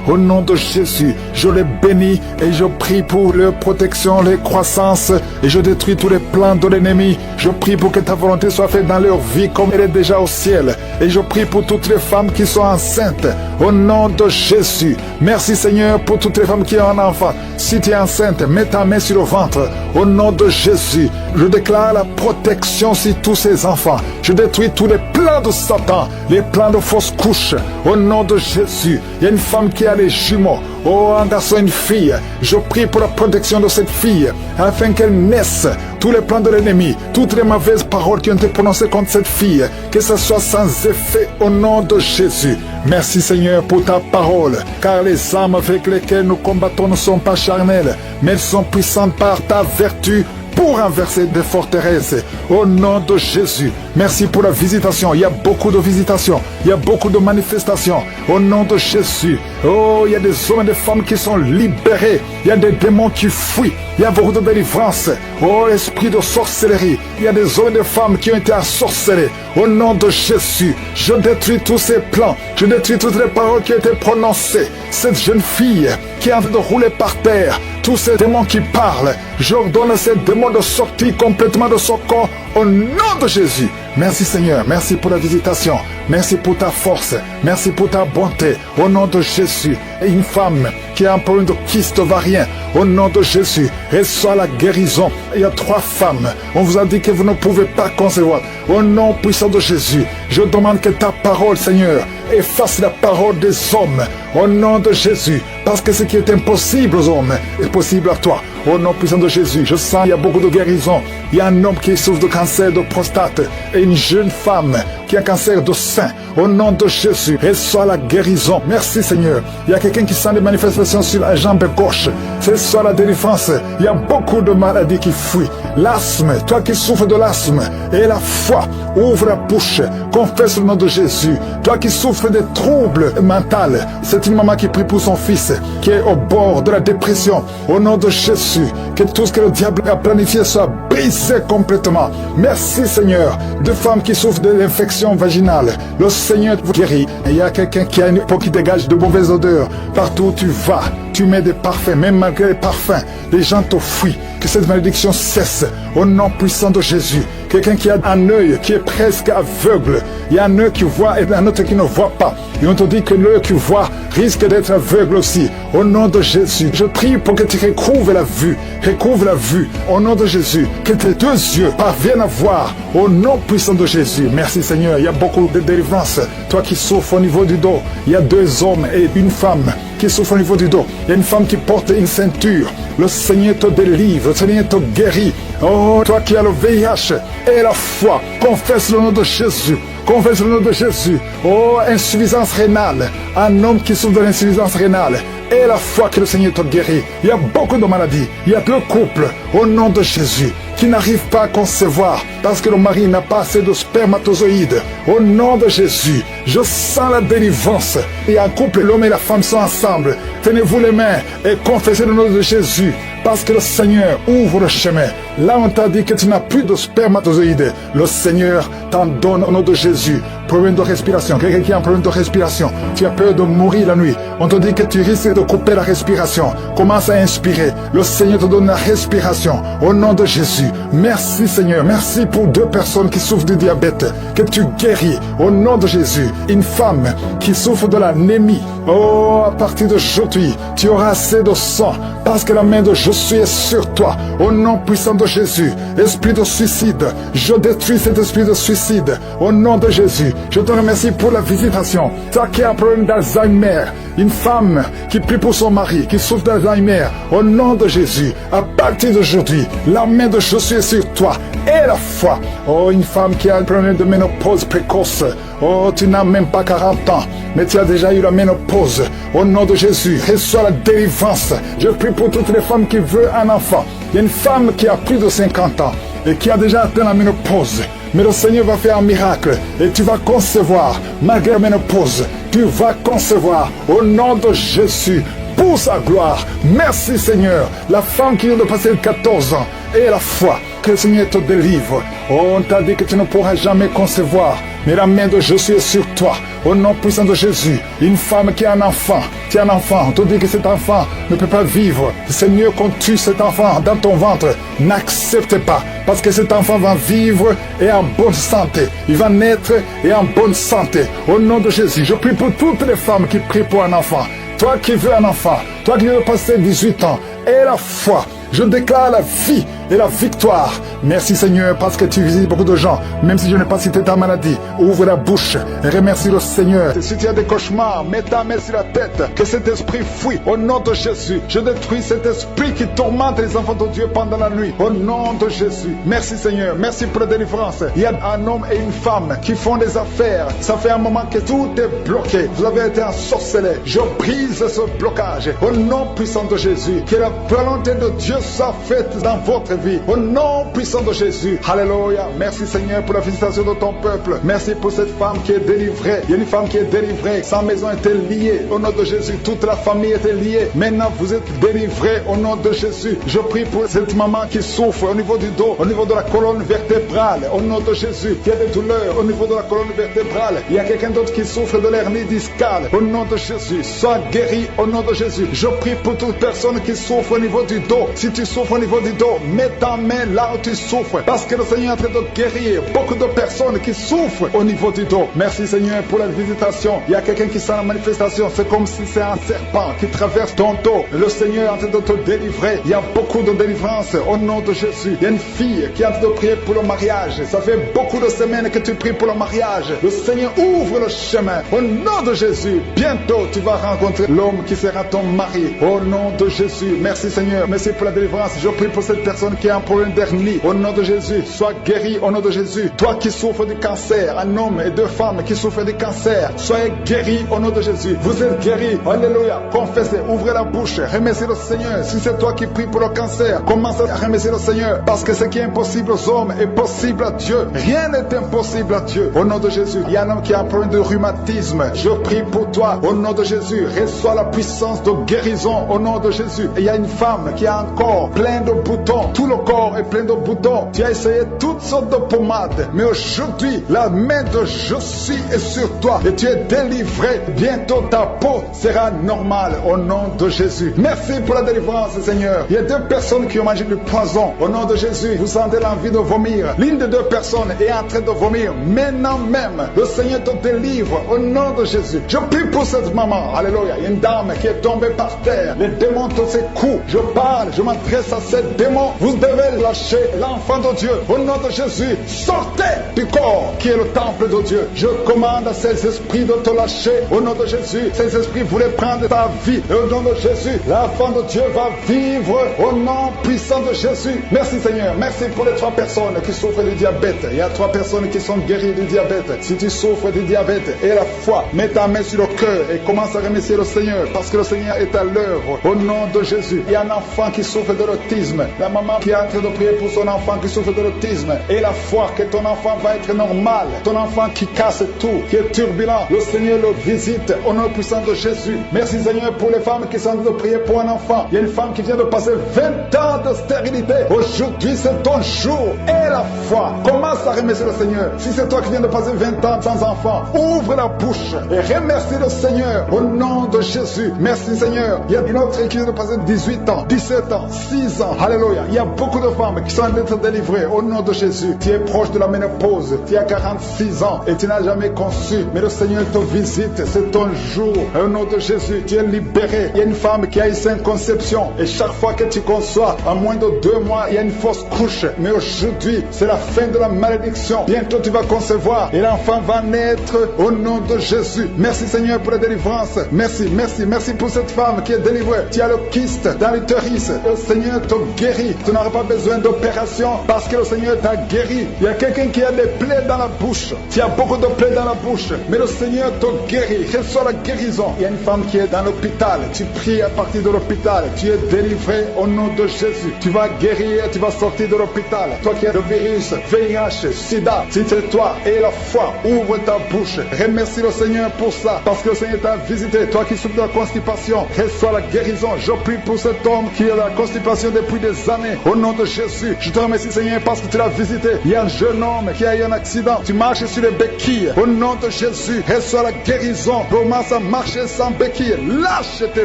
Au nom de Jésus, je les bénis et je prie pour leur protection, leur croissance et je détruis tous les plans de l'ennemi. Je prie pour que ta volonté soit faite dans leur vie comme elle est déjà au ciel. Et je prie pour toutes les femmes qui sont enceintes au nom de Jésus. Merci Seigneur pour toutes les femmes qui ont un enfant. Si tu es enceinte, mets ta main sur le ventre au nom de Jésus. Je déclare la protection sur tous ces enfants. Je détruis tous les plans de Satan, les plans de fausses couches au nom de Jésus. Il y a une femme qui a les jumeaux. Oh, un garçon, une fille. Je prie pour la protection de cette fille afin qu'elle naisse. Tous les plans de l'ennemi, toutes les mauvaises paroles qui ont été prononcées contre cette fille, que ce soit sans effet au nom de Jésus. Merci Seigneur pour ta parole, car les armes avec lesquelles nous combattons ne sont pas charnelles, mais elles sont puissantes par ta vertu pour renverser des forteresses. Au nom de Jésus, merci pour la visitation. Il y a beaucoup de visitations, il y a beaucoup de manifestations. Au nom de Jésus, oh, il y a des hommes et des femmes qui sont libérés. Il y a des démons qui fuient. Il y a beaucoup de délivrance. Oh, esprit de sorcellerie. Il y a des hommes et des femmes qui ont été ensorcelés. Au nom de Jésus, je détruis tous ces plans. Je détruis toutes les paroles qui ont été prononcées. Cette jeune fille qui est en train de rouler par terre, tous ces démons qui parlent, j'ordonne à ces démons de sortir complètement de son corps au nom de Jésus. Merci Seigneur, merci pour la visitation, merci pour ta force, merci pour ta bonté, au nom de Jésus. Et une femme qui a un problème de kyste ovarien, au nom de Jésus, reçoit la guérison. Il y a 3 femmes, on vous a dit que vous ne pouvez pas concevoir. Au nom puissant de Jésus, je demande que ta parole, Seigneur, efface la parole des hommes, au nom de Jésus, parce que ce qui est impossible aux hommes est possible à toi. Au nom puissant de Jésus, je sens qu'il y a beaucoup de guérison. Il y a un homme qui souffre de cancer de prostate et une jeune femme qui a un cancer de sein. Au nom de Jésus, reçois la guérison. Merci Seigneur. Il y a quelqu'un qui sent des manifestations sur la jambe gauche. Reçois la délivrance. Il y a beaucoup de maladies qui fuient. L'asthme, toi qui souffres de l'asthme et la foi, ouvre la bouche, confesse le nom de Jésus. Toi qui souffres des troubles mentaux, c'est une maman qui prie pour son fils qui est au bord de la dépression. Au nom de Jésus, que tout ce que le diable a planifié soit brisé complètement. Merci Seigneur. De femmes qui souffrent de l'infection vaginale, le Seigneur vous guérit. Et il y a quelqu'un qui a une peau qui dégage de mauvaises odeurs. Partout où tu vas, tu mets des parfums, même malgré les parfums, les gens te fuient. Que cette malédiction cesse au nom puissant de Jésus. Quelqu'un qui a un œil qui est presque aveugle. Il y a un œil qui voit et un autre qui ne voit pas. Et on te dit que l'œil qui voit risque d'être aveugle aussi. Au nom de Jésus, je prie pour que tu recouvres la vue. Recouvre la vue. Au nom de Jésus, que tes 2 yeux parviennent à voir. Au nom puissant de Jésus. Merci Seigneur. Il y a beaucoup de délivrance. Toi qui souffres au niveau du dos, il y a 2 hommes et une femme qui souffrent au niveau du dos. Il y a une femme qui porte une ceinture. Le Seigneur te délivre. Le Seigneur te guérit. Oh, toi qui as le VIH et la foi, confesse le nom de Jésus. Confesse le nom de Jésus. Oh, insuffisance rénale. Un homme qui souffre de l'insuffisance rénale. Et la foi que le Seigneur te guérit. Il y a beaucoup de maladies. Il y a 2 couples, au nom de Jésus, qui n'arrivent pas à concevoir parce que le mari n'a pas assez de spermatozoïdes. Au nom de Jésus, je sens la délivrance. Il y a un couple, l'homme et la femme sont ensemble. Tenez-vous les mains et confessez le nom de Jésus. Parce que le Seigneur ouvre le chemin. Là, on t'a dit que tu n'as plus de spermatozoïdes. Le Seigneur t'en donne au nom de Jésus. Problème de respiration. Quelqu'un qui a un problème de respiration. Tu as peur de mourir la nuit. On te dit que tu risques de couper la respiration. Commence à inspirer. Le Seigneur te donne la respiration. Au nom de Jésus. Merci Seigneur. Merci pour 2 personnes qui souffrent du diabète. Que tu guéris. Au nom de Jésus. Une femme qui souffre de l'anémie. Oh, à partir d'aujourd'hui, tu auras assez de sang. Parce que la main de Jésus est sur toi. Au nom puissant de Jésus. Esprit de suicide. Je détruis cet esprit de suicide. Au nom de Jésus. Je te remercie pour la visitation. Toi qui as un problème d'Alzheimer. Une femme qui prie pour son mari, qui souffre d'Alzheimer. Au nom de Jésus. À partir d'aujourd'hui, la main de Jésus est sur toi. Et la foi. Oh, une femme qui a un problème de ménopause précoce. Oh, tu n'as même pas 40 ans, mais tu as déjà eu la ménopause. Au nom de Jésus, reçois la délivrance. Je prie pour toutes les femmes qui veulent un enfant. Il y a une femme qui a plus de 50 ans et qui a déjà atteint la ménopause. Mais le Seigneur va faire un miracle et tu vas concevoir, malgré la ménopause. Tu vas concevoir au nom de Jésus. Pour sa gloire. Merci Seigneur. La femme qui vient de passer 14 ans et la foi que le Seigneur te délivre. Oh, on t'a dit que tu ne pourras jamais concevoir, mais la main de Jésus est sur toi. Au nom puissant de Jésus, une femme qui a un enfant, tu as un enfant, on te dit que cet enfant ne peut pas vivre. C'est mieux qu'on tue cet enfant dans ton ventre. N'accepte pas, parce que cet enfant va vivre et en bonne santé. Il va naître et en bonne santé. Au nom de Jésus, je prie pour toutes les femmes qui prient pour un enfant. Toi qui veux un enfant, toi qui veux passer 18 ans, et la foi, je déclare la vie et la victoire. Merci Seigneur parce que tu visites beaucoup de gens, même si je n'ai pas cité ta maladie. Ouvre la bouche et remercie le Seigneur. Si tu as des cauchemars, mets ta main sur la tête, que cet esprit fuit. Au nom de Jésus, je détruis cet esprit qui tourmente les enfants de Dieu pendant la nuit. Au nom de Jésus, merci Seigneur, merci pour la délivrance. Il y a un homme et une femme qui font des affaires. Ça fait un moment que tout est bloqué. Vous avez été ensorcelés. Je brise ce blocage. Au nom puissant de Jésus, que la volonté de Dieu soit faite dans votre vie. Au nom puissant de Jésus. Alléluia. Merci Seigneur pour la visitation de ton peuple. Merci pour cette femme qui est délivrée. Il y a une femme qui est délivrée. Sa maison était liée. Au nom de Jésus, toute la famille était liée. Maintenant, vous êtes délivrés au nom de Jésus. Je prie pour cette maman qui souffre au niveau du dos, au niveau de la colonne vertébrale. Au nom de Jésus, qui a des douleurs au niveau de la colonne vertébrale. Il y a quelqu'un d'autre qui souffre de l'hernie discale. Au nom de Jésus, sois guéri au nom de Jésus. Je prie pour toute personne qui souffre au niveau du dos. Si tu souffres au niveau du dos, mets ta main là où tu souffres. Parce que le Seigneur est en train de guérir beaucoup de personnes qui souffrent au niveau du dos. Merci Seigneur pour la visitation. Il y a quelqu'un qui sent la manifestation. C'est comme si c'est un serpent qui traverse ton dos. Le Seigneur est en train de te délivrer. Il y a beaucoup de délivrance au nom de Jésus. Il y a une fille qui est en train de prier pour le mariage. Ça fait beaucoup de semaines que tu pries pour le mariage. Le Seigneur ouvre le chemin. Au nom de Jésus, bientôt tu vas rencontrer l'homme qui sera ton mari. Au nom de Jésus. Merci Seigneur. Merci pour la délivrance. Je prie pour cette personne qui a un problème d'hernie. Au nom de Jésus, sois guéri au nom de Jésus. Toi qui souffres du cancer, un homme et deux femmes qui souffrent du cancer, soyez guéris au nom de Jésus. Vous êtes guéris. Alléluia. Confessez, ouvrez la bouche, remerciez le Seigneur. Si c'est toi qui pries pour le cancer, commence à remercier le Seigneur. Parce que ce qui est impossible aux hommes est possible à Dieu. Rien n'est impossible à Dieu. Au nom de Jésus, il y a un homme qui a un problème de rhumatisme. Je prie pour toi. Au nom de Jésus, reçois la puissance de guérison au nom de Jésus. Et il y a une femme qui a un corps plein de boutons. Tout le corps est plein de boutons. Tu as essayé toutes sortes de pommades. Mais aujourd'hui, la main de je suis est sur toi. Et tu es délivré. Bientôt ta peau sera normale au nom de Jésus. Merci pour la délivrance, Seigneur. Il y a deux personnes qui ont mangé du poison. Au nom de Jésus, vous sentez l'envie de vomir. L'une des deux personnes est en train de vomir. Maintenant même, le Seigneur te délivre au nom de Jésus. Je prie pour cette maman. Alléluia. Il y a une dame qui est tombée par terre. Les démons te secouent. Je parle, je m'adresse à ces démons. Vous devez lâcher l'enfant de Dieu. Au nom de Jésus, sortez du corps qui est le temple de Dieu. Je commande à ces esprits de te lâcher. Au nom de Jésus, ces esprits voulaient prendre ta vie. Et au nom de Jésus, l'enfant de Dieu va vivre au nom puissant de Jésus. Merci Seigneur. Merci pour les 3 personnes qui souffrent du diabète. Il y a 3 personnes qui sont guéries du diabète. Si tu souffres du diabète et la foi, mets ta main sur le cœur et commence à remercier le Seigneur parce que le Seigneur est à l'œuvre. Au nom de Jésus, il y a un enfant qui souffre de l'autisme. La maman qui est en train de prier pour son enfant qui souffre de l'autisme et la foi que ton enfant va être normal. Ton enfant qui casse tout, qui est turbulent, le Seigneur le visite au nom puissant de Jésus. Merci Seigneur pour les femmes qui sont en train de prier pour un enfant. Il y a une femme qui vient de passer 20 ans de stérilité. Aujourd'hui c'est ton jour et la foi. Commence à remercier le Seigneur. Si c'est toi qui viens de passer 20 ans sans enfant, ouvre la bouche et remercie le Seigneur au nom de Jésus. Merci Seigneur. Il y a une autre qui vient de passer 18 ans, 17 ans, 6 ans. Alléluia. Il y a beaucoup de femmes qui sont en train d'être délivrées au nom de Jésus. Tu es proche de la ménopause. Tu as 46 ans et tu n'as jamais conçu. Mais le Seigneur te visite. C'est ton jour. Au nom de Jésus, tu es libéré. Il y a une femme qui a eu 5 conceptions. Et chaque fois que tu conçois, en moins de 2 mois, il y a une fausse couche. Mais aujourd'hui, c'est la fin de la malédiction. Bientôt tu vas concevoir et l'enfant va naître au nom de Jésus. Merci Seigneur pour la délivrance. Merci, merci, merci pour cette femme qui est délivrée. Tu as le kyste dans l'utérus. Le Seigneur te guérit. Tu n'auras pas besoin d'opération parce que le Seigneur t'a guéri. Il y a quelqu'un qui a des plaies dans la bouche. Tu as beaucoup de plaies dans la bouche. Mais le Seigneur te guérit. Reçois la guérison. Il y a une femme qui est dans l'hôpital. Tu pries à partir de l'hôpital. Tu es délivré au nom de Jésus. Tu vas guérir. Tu vas sortir de l'hôpital. Toi qui as le virus, VIH, SIDA, si c'est toi et la foi, ouvre ta bouche. Remercie le Seigneur pour ça. Parce que le Seigneur t'a visité. Toi qui souffres de la constipation, reçois la guérison. Je prie pour cet homme qui a la constipation depuis des années. Au nom de Jésus, je te remercie Seigneur parce que tu l'as visité. Il y a un jeune homme qui a eu un accident. Tu marches sur les béquilles. Au nom de Jésus, reçois la guérison. Commence à marcher sans béquilles. Lâche tes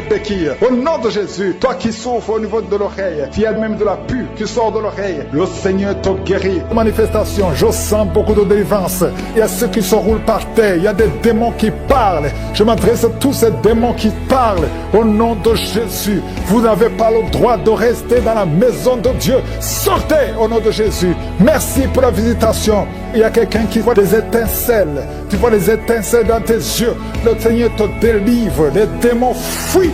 béquilles. Au nom de Jésus, toi qui souffres au niveau de l'oreille, tu as même de la pue qui sort de l'oreille. Le Seigneur te guérit. Manifestation, je sens beaucoup de délivrance. Il y a ceux qui se roulent par terre. Il y a des démons qui parlent. Je m'adresse à tous ces démons qui parlent. Au nom de Jésus, vous n'avez pas le droit de rester dans la maison de Dieu. Sortez au nom de Jésus. Merci pour la visitation. Il y a quelqu'un qui voit des étincelles. Tu vois les étincelles dans tes yeux. Le Seigneur te délivre. Les démons fuient.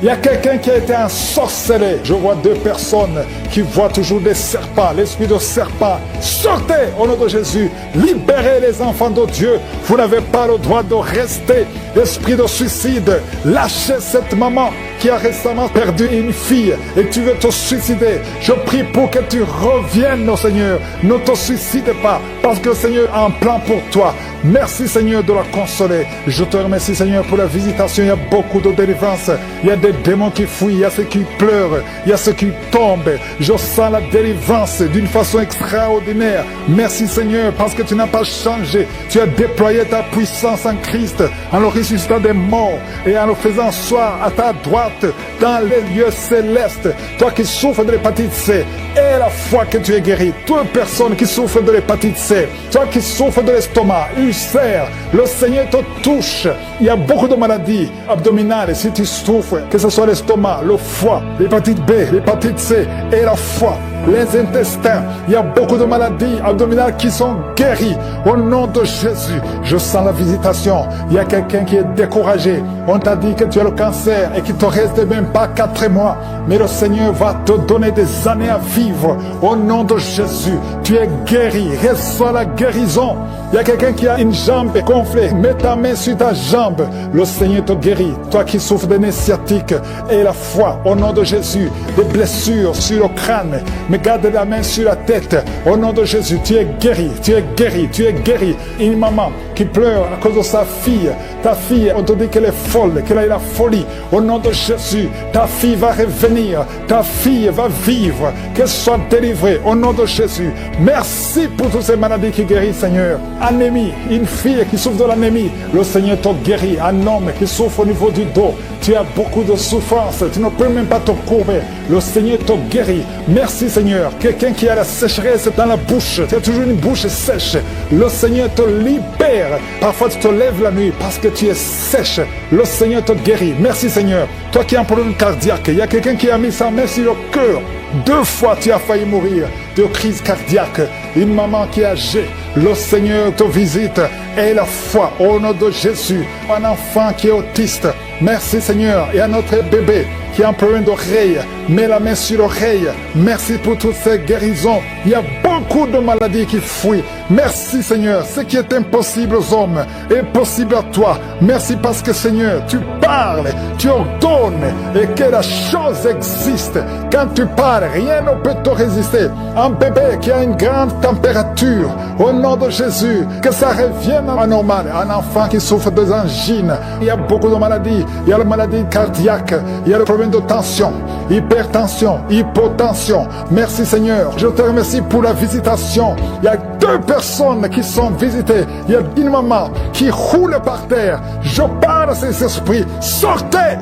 Il y a quelqu'un qui a été ensorcelé. Je vois 2 personnes qui voient toujours des serpents, l'esprit de serpent. Sortez au nom de Jésus. Libérez les enfants de Dieu. Vous n'avez pas le droit de rester. Esprit de suicide, lâchez cette maman. qui a récemment perdu une fille et tu veux te suicider, je prie pour que tu reviennes, oh Seigneur. Ne te suicide pas, parce que le Seigneur a un plan pour toi. Merci Seigneur de la consoler. Je te remercie Seigneur pour la visitation. Il y a beaucoup de délivrance. Il y a des démons qui fuient, il y a ceux qui pleurent, il y a ceux qui tombent. Je sens la délivrance d'une façon extraordinaire. Merci Seigneur, parce que tu n'as pas changé. Tu as déployé ta puissance en Christ, en le ressuscitant des morts et en le faisant asseoir à ta droite dans les lieux célestes. Toi qui souffres de l'hépatite C, et la foi que tu es guéri. Toute personne qui souffre de l'hépatite C, toi qui souffres de l'estomac, ulcère, le Seigneur te touche. Il y a beaucoup de maladies abdominales. Si tu souffres, que ce soit l'estomac, le foie, l'hépatite B, l'hépatite C et la foi, les intestins, il y a beaucoup de maladies abdominales qui sont guéries. Au nom de Jésus, je sens la visitation. Il y a quelqu'un qui est découragé. On t'a dit que tu as le cancer et qu'il te reste même pas 4 mois. Mais le Seigneur va te donner des années à vivre. Au nom de Jésus, tu es guéri. Reçois la guérison. Il y a quelqu'un qui a une jambe gonflée. Mets ta main sur ta jambe. Le Seigneur te guérit. Toi qui souffres de nez sciatique et la foi, au nom de Jésus, des blessures sur le crâne. Mais garde la main sur la tête. Au nom de Jésus, tu es guéri. Tu es guéri. Tu es guéri. Une maman qui pleure à cause de sa fille. Ta fille, on te dit qu'elle est folle, qu'elle a la folie. Au nom de Jésus, ta fille va revenir. Ta fille va vivre. Qu'elle soit délivrée. Au nom de Jésus. Merci pour toutes ces maladies qui guérissent, Seigneur. Anémie, une fille qui souffre de l'anémie, le Seigneur te guérit. Un homme qui souffre au niveau du dos, tu as beaucoup de souffrance, tu ne peux même pas te courber, le Seigneur te guérit. Merci Seigneur. Quelqu'un qui a la sécheresse dans la bouche, tu as toujours une bouche sèche, le Seigneur te libère. Parfois tu te lèves la nuit parce que tu es sèche, le Seigneur te guérit. Merci Seigneur. Toi qui as un problème cardiaque, il y a quelqu'un qui a mis sa main sur le cœur. 2 fois tu as failli mourir de crise cardiaque. Une maman qui est âgée, le Seigneur te visite. Et la foi au nom de Jésus. Un enfant qui est autiste, merci Seigneur. Et un autre bébé qui a un problème d'oreille, mets la main sur l'oreille. Merci pour toutes ces guérisons. Il y a beaucoup de maladies qui fuient. Merci Seigneur. Ce qui est impossible aux hommes est possible à toi. Merci parce que Seigneur, tu parles, tu ordonnes et que la chose existe. Quand tu parles, rien ne peut te résister. Un bébé qui a une grande température, au nom de Jésus, que ça revienne à normal. Un enfant qui souffre des angines. Il y a beaucoup de maladies. Il y a la maladie cardiaque. Il y a le problème de tension, hypertension, hypotension. Merci Seigneur. Je te remercie pour la visitation. Il y a 2 personnes qui sont visitées. Il y a une maman qui roule par terre. Je parle à ces esprits. Sortez!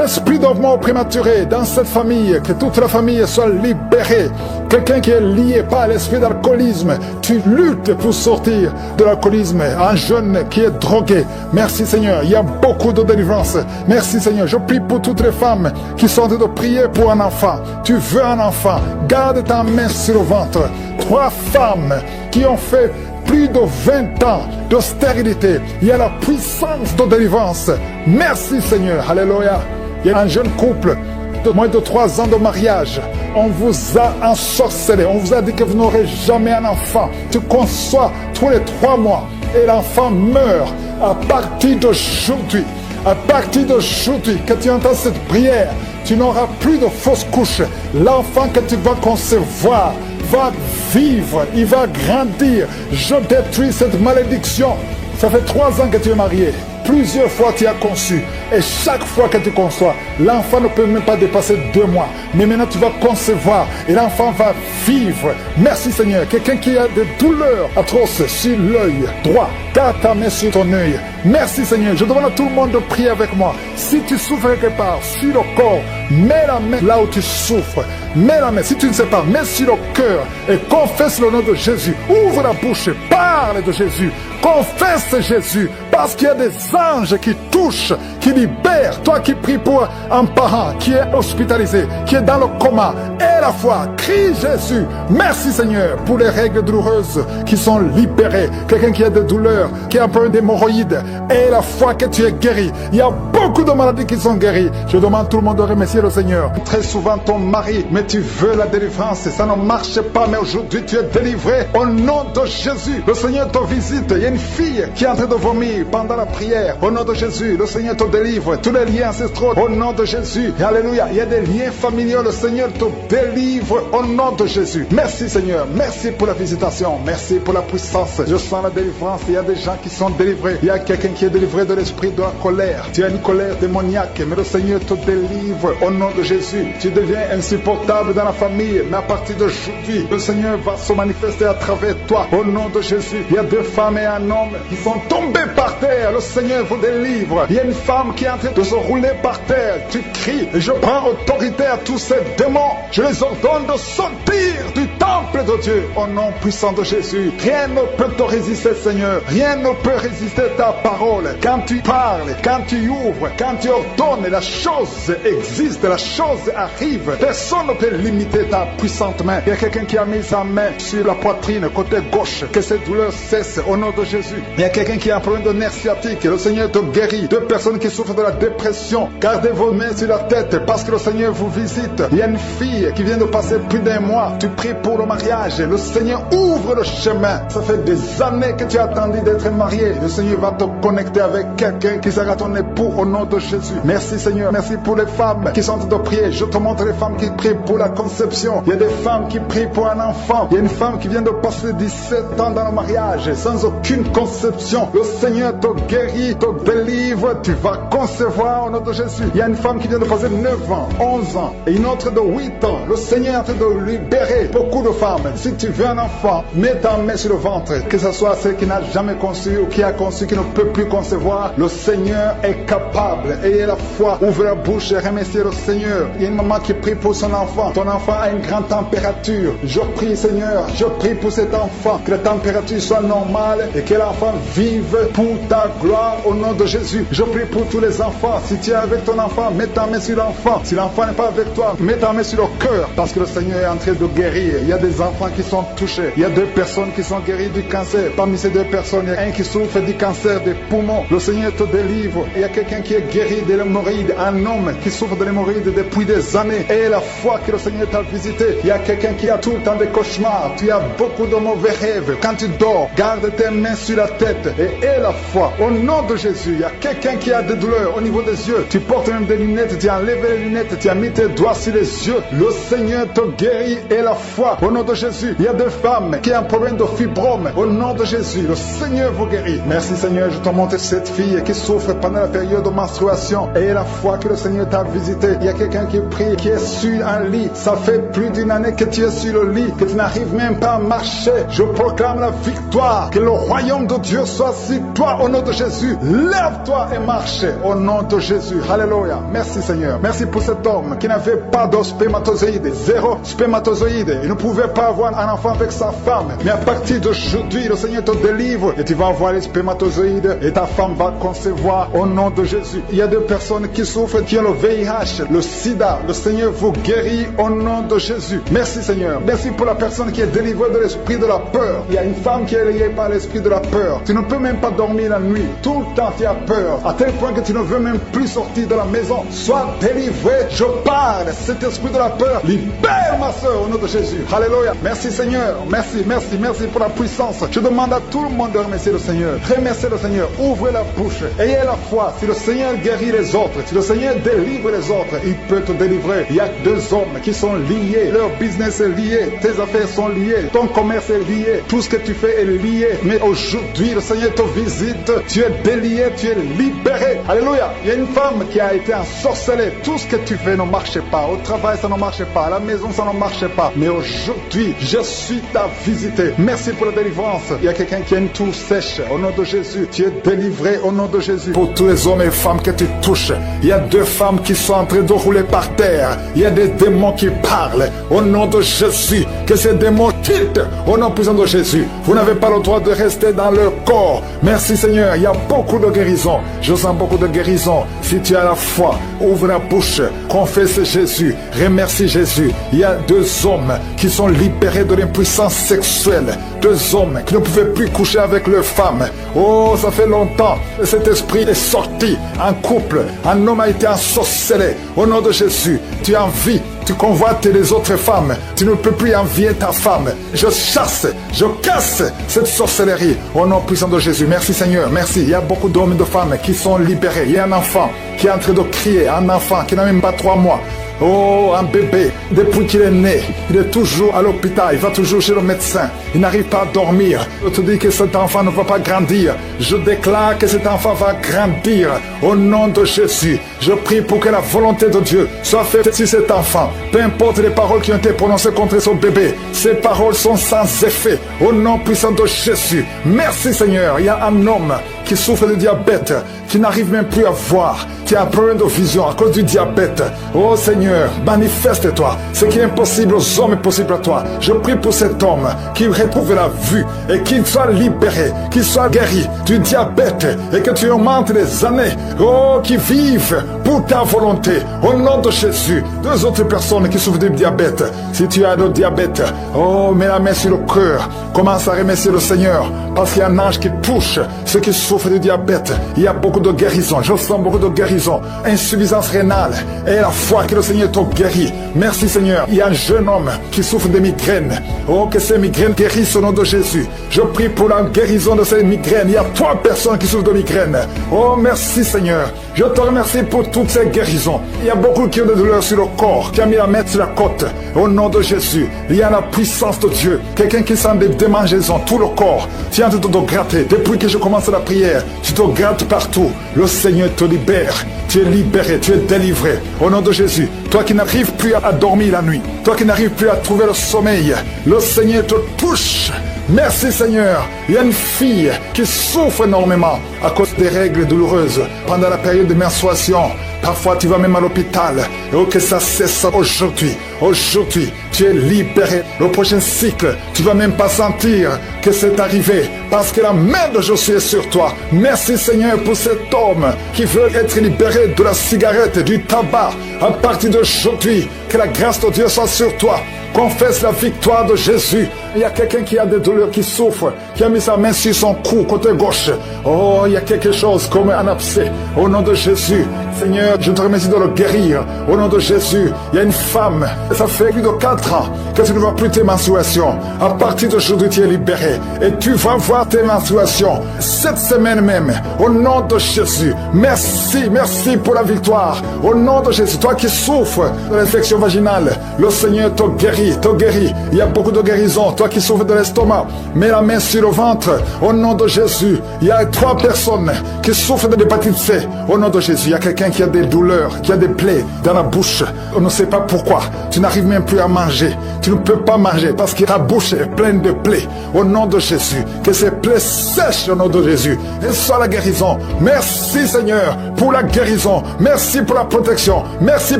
Esprit de mort prématuré dans cette famille, que toute la famille soit libérée. Quelqu'un qui est lié par l'esprit d'alcoolisme, tu luttes pour sortir de l'alcoolisme. Un jeune qui est drogué, merci Seigneur, il y a beaucoup de délivrance. Merci Seigneur, je prie pour toutes les femmes qui sont en train de prier pour un enfant. Tu veux un enfant, garde ta main sur le ventre. 3 femmes qui ont fait plus de 20 ans de stérilité. Il y a la puissance de délivrance. Merci Seigneur, alléluia. Il y a un jeune couple de moins de 3 ans de mariage. On vous a ensorcelé. On vous a dit que vous n'aurez jamais un enfant. Tu conçois tous les 3 mois et l'enfant meurt. À partir d'aujourd'hui, à partir d'aujourd'hui, que tu entends cette prière, tu n'auras plus de fausses couches. L'enfant que tu vas concevoir va vivre, il va grandir. Je détruis cette malédiction. Ça fait 3 ans que tu es marié. Plusieurs fois tu as conçu. Et chaque fois que tu conçois, l'enfant ne peut même pas dépasser 2 mois. Mais maintenant tu vas concevoir et l'enfant va vivre. Merci Seigneur. Quelqu'un qui a des douleurs atroces sur l'œil droit, garde ta main sur ton œil. Merci Seigneur. Je demande à tout le monde de prier avec moi. Si tu souffres quelque part sur le corps, mets la main là où tu souffres. Mets la main. Si tu ne sais pas, mets sur le cœur et confesse le nom de Jésus. Ouvre la bouche, parle de Jésus. Confesse Jésus, parce qu'il y a des anges qui touchent, qui libèrent. Toi qui pries pour un parent qui est hospitalisé, qui est dans le coma, et la foi, crie Jésus. Merci Seigneur pour les règles douloureuses qui sont libérées. Quelqu'un qui a des douleurs, qui a un problème d'hémorroïdes, et la foi que tu es guéri. Il y a beaucoup de maladies qui sont guéries. Je demande tout le monde de remercier le Seigneur. Très souvent ton mari, mais tu veux la délivrance, ça ne marche pas, mais aujourd'hui tu es délivré au nom de Jésus. Le Seigneur te visite. Il y a une fille qui est en train de vomir pendant la prière. Au nom de Jésus, le Seigneur te délivre. Tous les liens ancestraux, au nom de Jésus. Et alléluia, il y a des liens familiaux, le Seigneur te délivre au nom de Jésus. Merci Seigneur, merci pour la visitation, merci pour la puissance. Je sens la délivrance. Il y a des gens qui sont délivrés. Il y a quelqu'un qui est délivré de l'esprit de la colère. Tu as une colère démoniaque, mais le Seigneur te délivre au nom de Jésus. Tu deviens insupportable dans la famille, mais à partir d'aujourd'hui, le Seigneur va se manifester à travers toi au nom de Jésus. Il y a 2 femmes et un homme qui sont tombés par terre. Le Seigneur vous délivre. Il y a une femme qui est en train de se rouler par terre. Tu cries et je prends autorité à tous ces démons. Je les ordonne de sortir du temple de Dieu au nom puissant de Jésus. Rien ne peut te résister, Seigneur. Rien ne peut résister ta parole. Quand tu parles, quand tu ouvres, quand tu ordonnes, la chose existe, la chose arrive. Personne ne peut limiter ta puissante main. Il y a quelqu'un qui a mis sa main sur la poitrine, côté gauche, que cette douleur cesse au nom de Jésus. Il y a quelqu'un qui a un problème de nerf sciatique, le Seigneur te guérit. 2 personnes qui souffrent de la dépression, gardez vos mains sur la tête parce que le Seigneur vous visite. Il y a une fille qui vient de passer plus d'1 mois, tu pries pour le mariage, le Seigneur ouvre le chemin. Ça fait des années que tu as attendu d'être marié, le Seigneur va te connecter avec quelqu'un qui sera ton époux au nom de Jésus. Merci Seigneur, merci pour les femmes qui sont en train de prier. Je te montre les femmes qui prient pour la conception. Il y a des femmes qui prient pour un enfant. Il y a une femme qui vient de passer 17 ans dans le mariage sans aucune conception. Le Seigneur te guérit, te délivre, tu vas concevoir au nom de Jésus. Il y a une femme qui vient de passer 9 ans, 11 ans et une autre de 8 ans. Le Seigneur est en train de libérer beaucoup de femmes. Si tu veux un enfant, mets ta main sur le ventre, que ce soit celle qui n'a jamais conçu ou qui a conçu, qui ne peut plus concevoir. Le Seigneur est capable. Ayez la foi, ouvre la bouche et remerciez le Seigneur. Il y a une maman qui prie pour son enfant. Ton enfant a une grande température. Je prie Seigneur, je prie pour cet enfant, que la température soit normale et que l'enfant vive pour ta gloire au nom de Jésus. Je prie pour tous les enfants. Si tu es avec ton enfant, mets ta main sur l'enfant. Si l'enfant n'est pas avec toi, mets ta main sur le cœur parce que le Seigneur est en train de guérir. Il y a des enfants qui sont touchés. Il y a 2 personnes qui sont guéries du cancer. Parmi ces 2 personnes, il y a un qui souffre du cancer des poumons. Le Seigneur te délivre. Il y a quelqu'un qui est guéri de l'hémorroïde, un homme qui souffre de l'hémorroïde depuis des années. Et la foi que le Seigneur t'a visité. Il y a quelqu'un qui a tout le temps des cauchemars. Tu as beaucoup de mauvais rêves. Quand tu dors, garde tes mains sur la tête et aie la foi. Au nom de Jésus, il y a quelqu'un qui a des douleurs au niveau des yeux. Tu portes même des lunettes, tu as enlevé les lunettes, tu as mis tes doigts sur les yeux. Le Seigneur te guérit et la foi. Au nom de Jésus, il y a des femmes qui ont un problème de fibrome. Au nom de Jésus, le Seigneur vous guérit. Merci Seigneur, je te montre cette fille qui souffre pendant la période de menstruation. Et la foi que le Seigneur t'a visité. Il y a quelqu'un qui prie, qui est sur un lit. Ça fait plus d'1 année que tu es sur le lit, que tu n'arrives même pas à marcher. Je proclame la victoire. Que le royaume de Dieu soit sur toi au nom de Jésus. Lève-toi et marche au nom de Jésus. Alléluia. Merci Seigneur. Merci pour cet homme qui n'avait pas de spermatozoïde. 0 spermatozoïde. Il ne pouvait pas avoir un enfant avec sa femme. Mais à partir d'aujourd'hui, le Seigneur te délivre et tu vas avoir les spermatozoïdes et ta femme va concevoir au nom de Jésus. Il y a 2 personnes qui souffrent, qui ont le VIH, le sida. Le Seigneur vous guérit au nom de Jésus. Merci Seigneur. Merci pour la personne qui est délivrée de l'esprit de la peur. Il y a une femme qui est liée par l'esprit de la peur. Tu ne peux même pas dormir la nuit. Tout le temps tu as peur. À tel point que tu ne veux même plus sortir de la maison. Sois délivré. Je parle. Cet esprit de la peur, libère ma soeur au nom de Jésus. Alléluia. Merci Seigneur. Merci, merci, merci pour la puissance. Je demande à tout le monde de remercier le Seigneur. Remerciez le Seigneur. Ouvrez la bouche. Ayez la foi. Si le Seigneur guérit les autres, si le Seigneur délivre les autres, il peut te délivrer. Il y a 2 hommes qui sont liés. Leur business est lié. Tes affaires sont liées. Ton commerce est lié. Tout ce que tu fais est lié. Mais aujourd'hui, le Seigneur te visite. Tu es délié. Tu es libéré. Alléluia. Il y a une femme qui a été ensorcelée. Tout ce que tu fais ne marche pas. Au travail, ça ne marche pas. À la maison, ça ne marche pas. Mais aujourd'hui, je suis ta visité. Merci pour la délivrance. Il y a quelqu'un qui a une toux sèche. Au nom de Jésus, tu es délivré au nom de Jésus. Pour tous les hommes et femmes que tu touches, il y a 2 femmes qui sont en train de rouler par terre. Il y a des démons qui parlent. Au nom de Jésus, que ces démons quittent. Au nom puissant de Jésus. Vous n'avez pas le droit de rester dans leur corps. Merci Seigneur. Il y a beaucoup de guérison. Je sens beaucoup de guérison. Si tu as la foi, ouvre la bouche. Confesse Jésus. Remercie Jésus. Il y a 2 hommes qui sont libérés de l'impuissance sexuelle. 2 hommes qui ne pouvaient plus coucher avec leurs femmes. Oh, ça fait longtemps que cet esprit est sorti en couple. Un homme a été ensorcelé. Au nom de Jésus, tu envies, tu convoites les autres femmes. Tu ne peux plus envier ta femme. Je chasse, je casse cette sorcellerie au nom puissant de Jésus. Merci Seigneur, merci. Il y a beaucoup d'hommes et de femmes qui sont libérés. Il y a un enfant qui est en train de crier, un enfant qui n'a même pas 3 mois. Oh, un bébé, depuis qu'il est né, il est toujours à l'hôpital, il va toujours chez le médecin, il n'arrive pas à dormir. Je te dis que cet enfant ne va pas grandir. Je déclare que cet enfant va grandir au nom de Jésus. Je prie pour que la volonté de Dieu soit faite sur cet enfant. Peu importe les paroles qui ont été prononcées contre son bébé, ces paroles sont sans effet au nom puissant de Jésus. Merci Seigneur. Il y a un homme qui souffre de diabète, qui n'arrive même plus à voir, qui a un problème de vision à cause du diabète. Oh Seigneur, manifeste-toi. Ce qui est impossible aux hommes est possible à toi. Je prie pour cet homme qui retrouve la vue et qu'il soit libéré, qu'il soit guéri du diabète et que tu augmentes les années. Oh, qui vivent pour ta volonté. Au nom de Jésus. 2 autres personnes qui souffrent du diabète. Si tu as le diabète, oh, mets la main sur le cœur. Commence à remercier le Seigneur parce qu'il y a un ange qui touche ceux qui souffrent du diabète. Il y a beaucoup de guérison. Je sens beaucoup de guérison. Insuffisance rénale. Et la foi que le Seigneur t'a guéri. Merci Seigneur. Il y a un jeune homme qui souffre de migraines. Oh, que ces migraines guérissent au nom de Jésus. Je prie pour la guérison de ces migraines. Il y a 3 personnes qui souffrent de migraines. Oh, merci Seigneur. Je te remercie pour toutes ces guérisons. Il y a beaucoup qui ont des douleurs sur le corps, qui a mis la main sur la côte. Au nom de Jésus, il y a la puissance de Dieu. Quelqu'un qui sent des démangeaisons, tout le corps. Tu es en train de te gratter. Depuis que je commence la prière, tu te grattes partout. Le Seigneur te libère. Tu es libéré, tu es délivré. Au nom de Jésus, toi qui n'arrives plus à dormir la nuit, toi qui n'arrives plus à trouver le sommeil, le Seigneur te touche. Merci Seigneur. Il y a une fille qui souffre énormément à cause des règles douloureuses pendant la période de menstruation. Parfois tu vas même à l'hôpital. Et que ça cesse aujourd'hui. Aujourd'hui, tu es libéré. Le prochain cycle, tu vas même pas sentir que c'est arrivé parce que la main de Jésus est sur toi. Merci Seigneur pour cet homme qui veut être libéré de la cigarette, du tabac. À partir d'aujourd'hui, que la grâce de Dieu soit sur toi. Confesse la victoire de Jésus. Il y a quelqu'un qui a des douleurs, qui souffre, qui a mis sa main sur son cou, côté gauche. Oh, il y a quelque chose comme un abcès. Au nom de Jésus, Seigneur, je te remercie de le guérir. Au nom de Jésus, il y a une femme, ça fait plus de 4 ans que tu ne vois plus tes menstruations. À partir d'aujourd'hui, tu es libéré. Et tu vas voir tes menstruations cette semaine même. Au nom de Jésus, merci, merci pour la victoire. Au nom de Jésus, toi qui souffres de l'infection vaginale, le Seigneur te guérit, te guérit. Il y a beaucoup de guérisons. Toi qui souffres de l'estomac, mets la main sur le ventre. Au nom de Jésus, il y a 3 personnes qui souffrent de l'hépatite C. Au nom de Jésus, il y a quelqu'un qui a des douleurs, qui a des plaies dans la bouche. On ne sait pas pourquoi. Tu n'arrives même plus à manger. Tu ne peux pas manger parce que ta bouche est pleine de plaies. Au nom de Jésus, que ces plaies sèchent au nom de Jésus. Et soit la guérison. Merci Seigneur pour la guérison. Merci pour la protection. Merci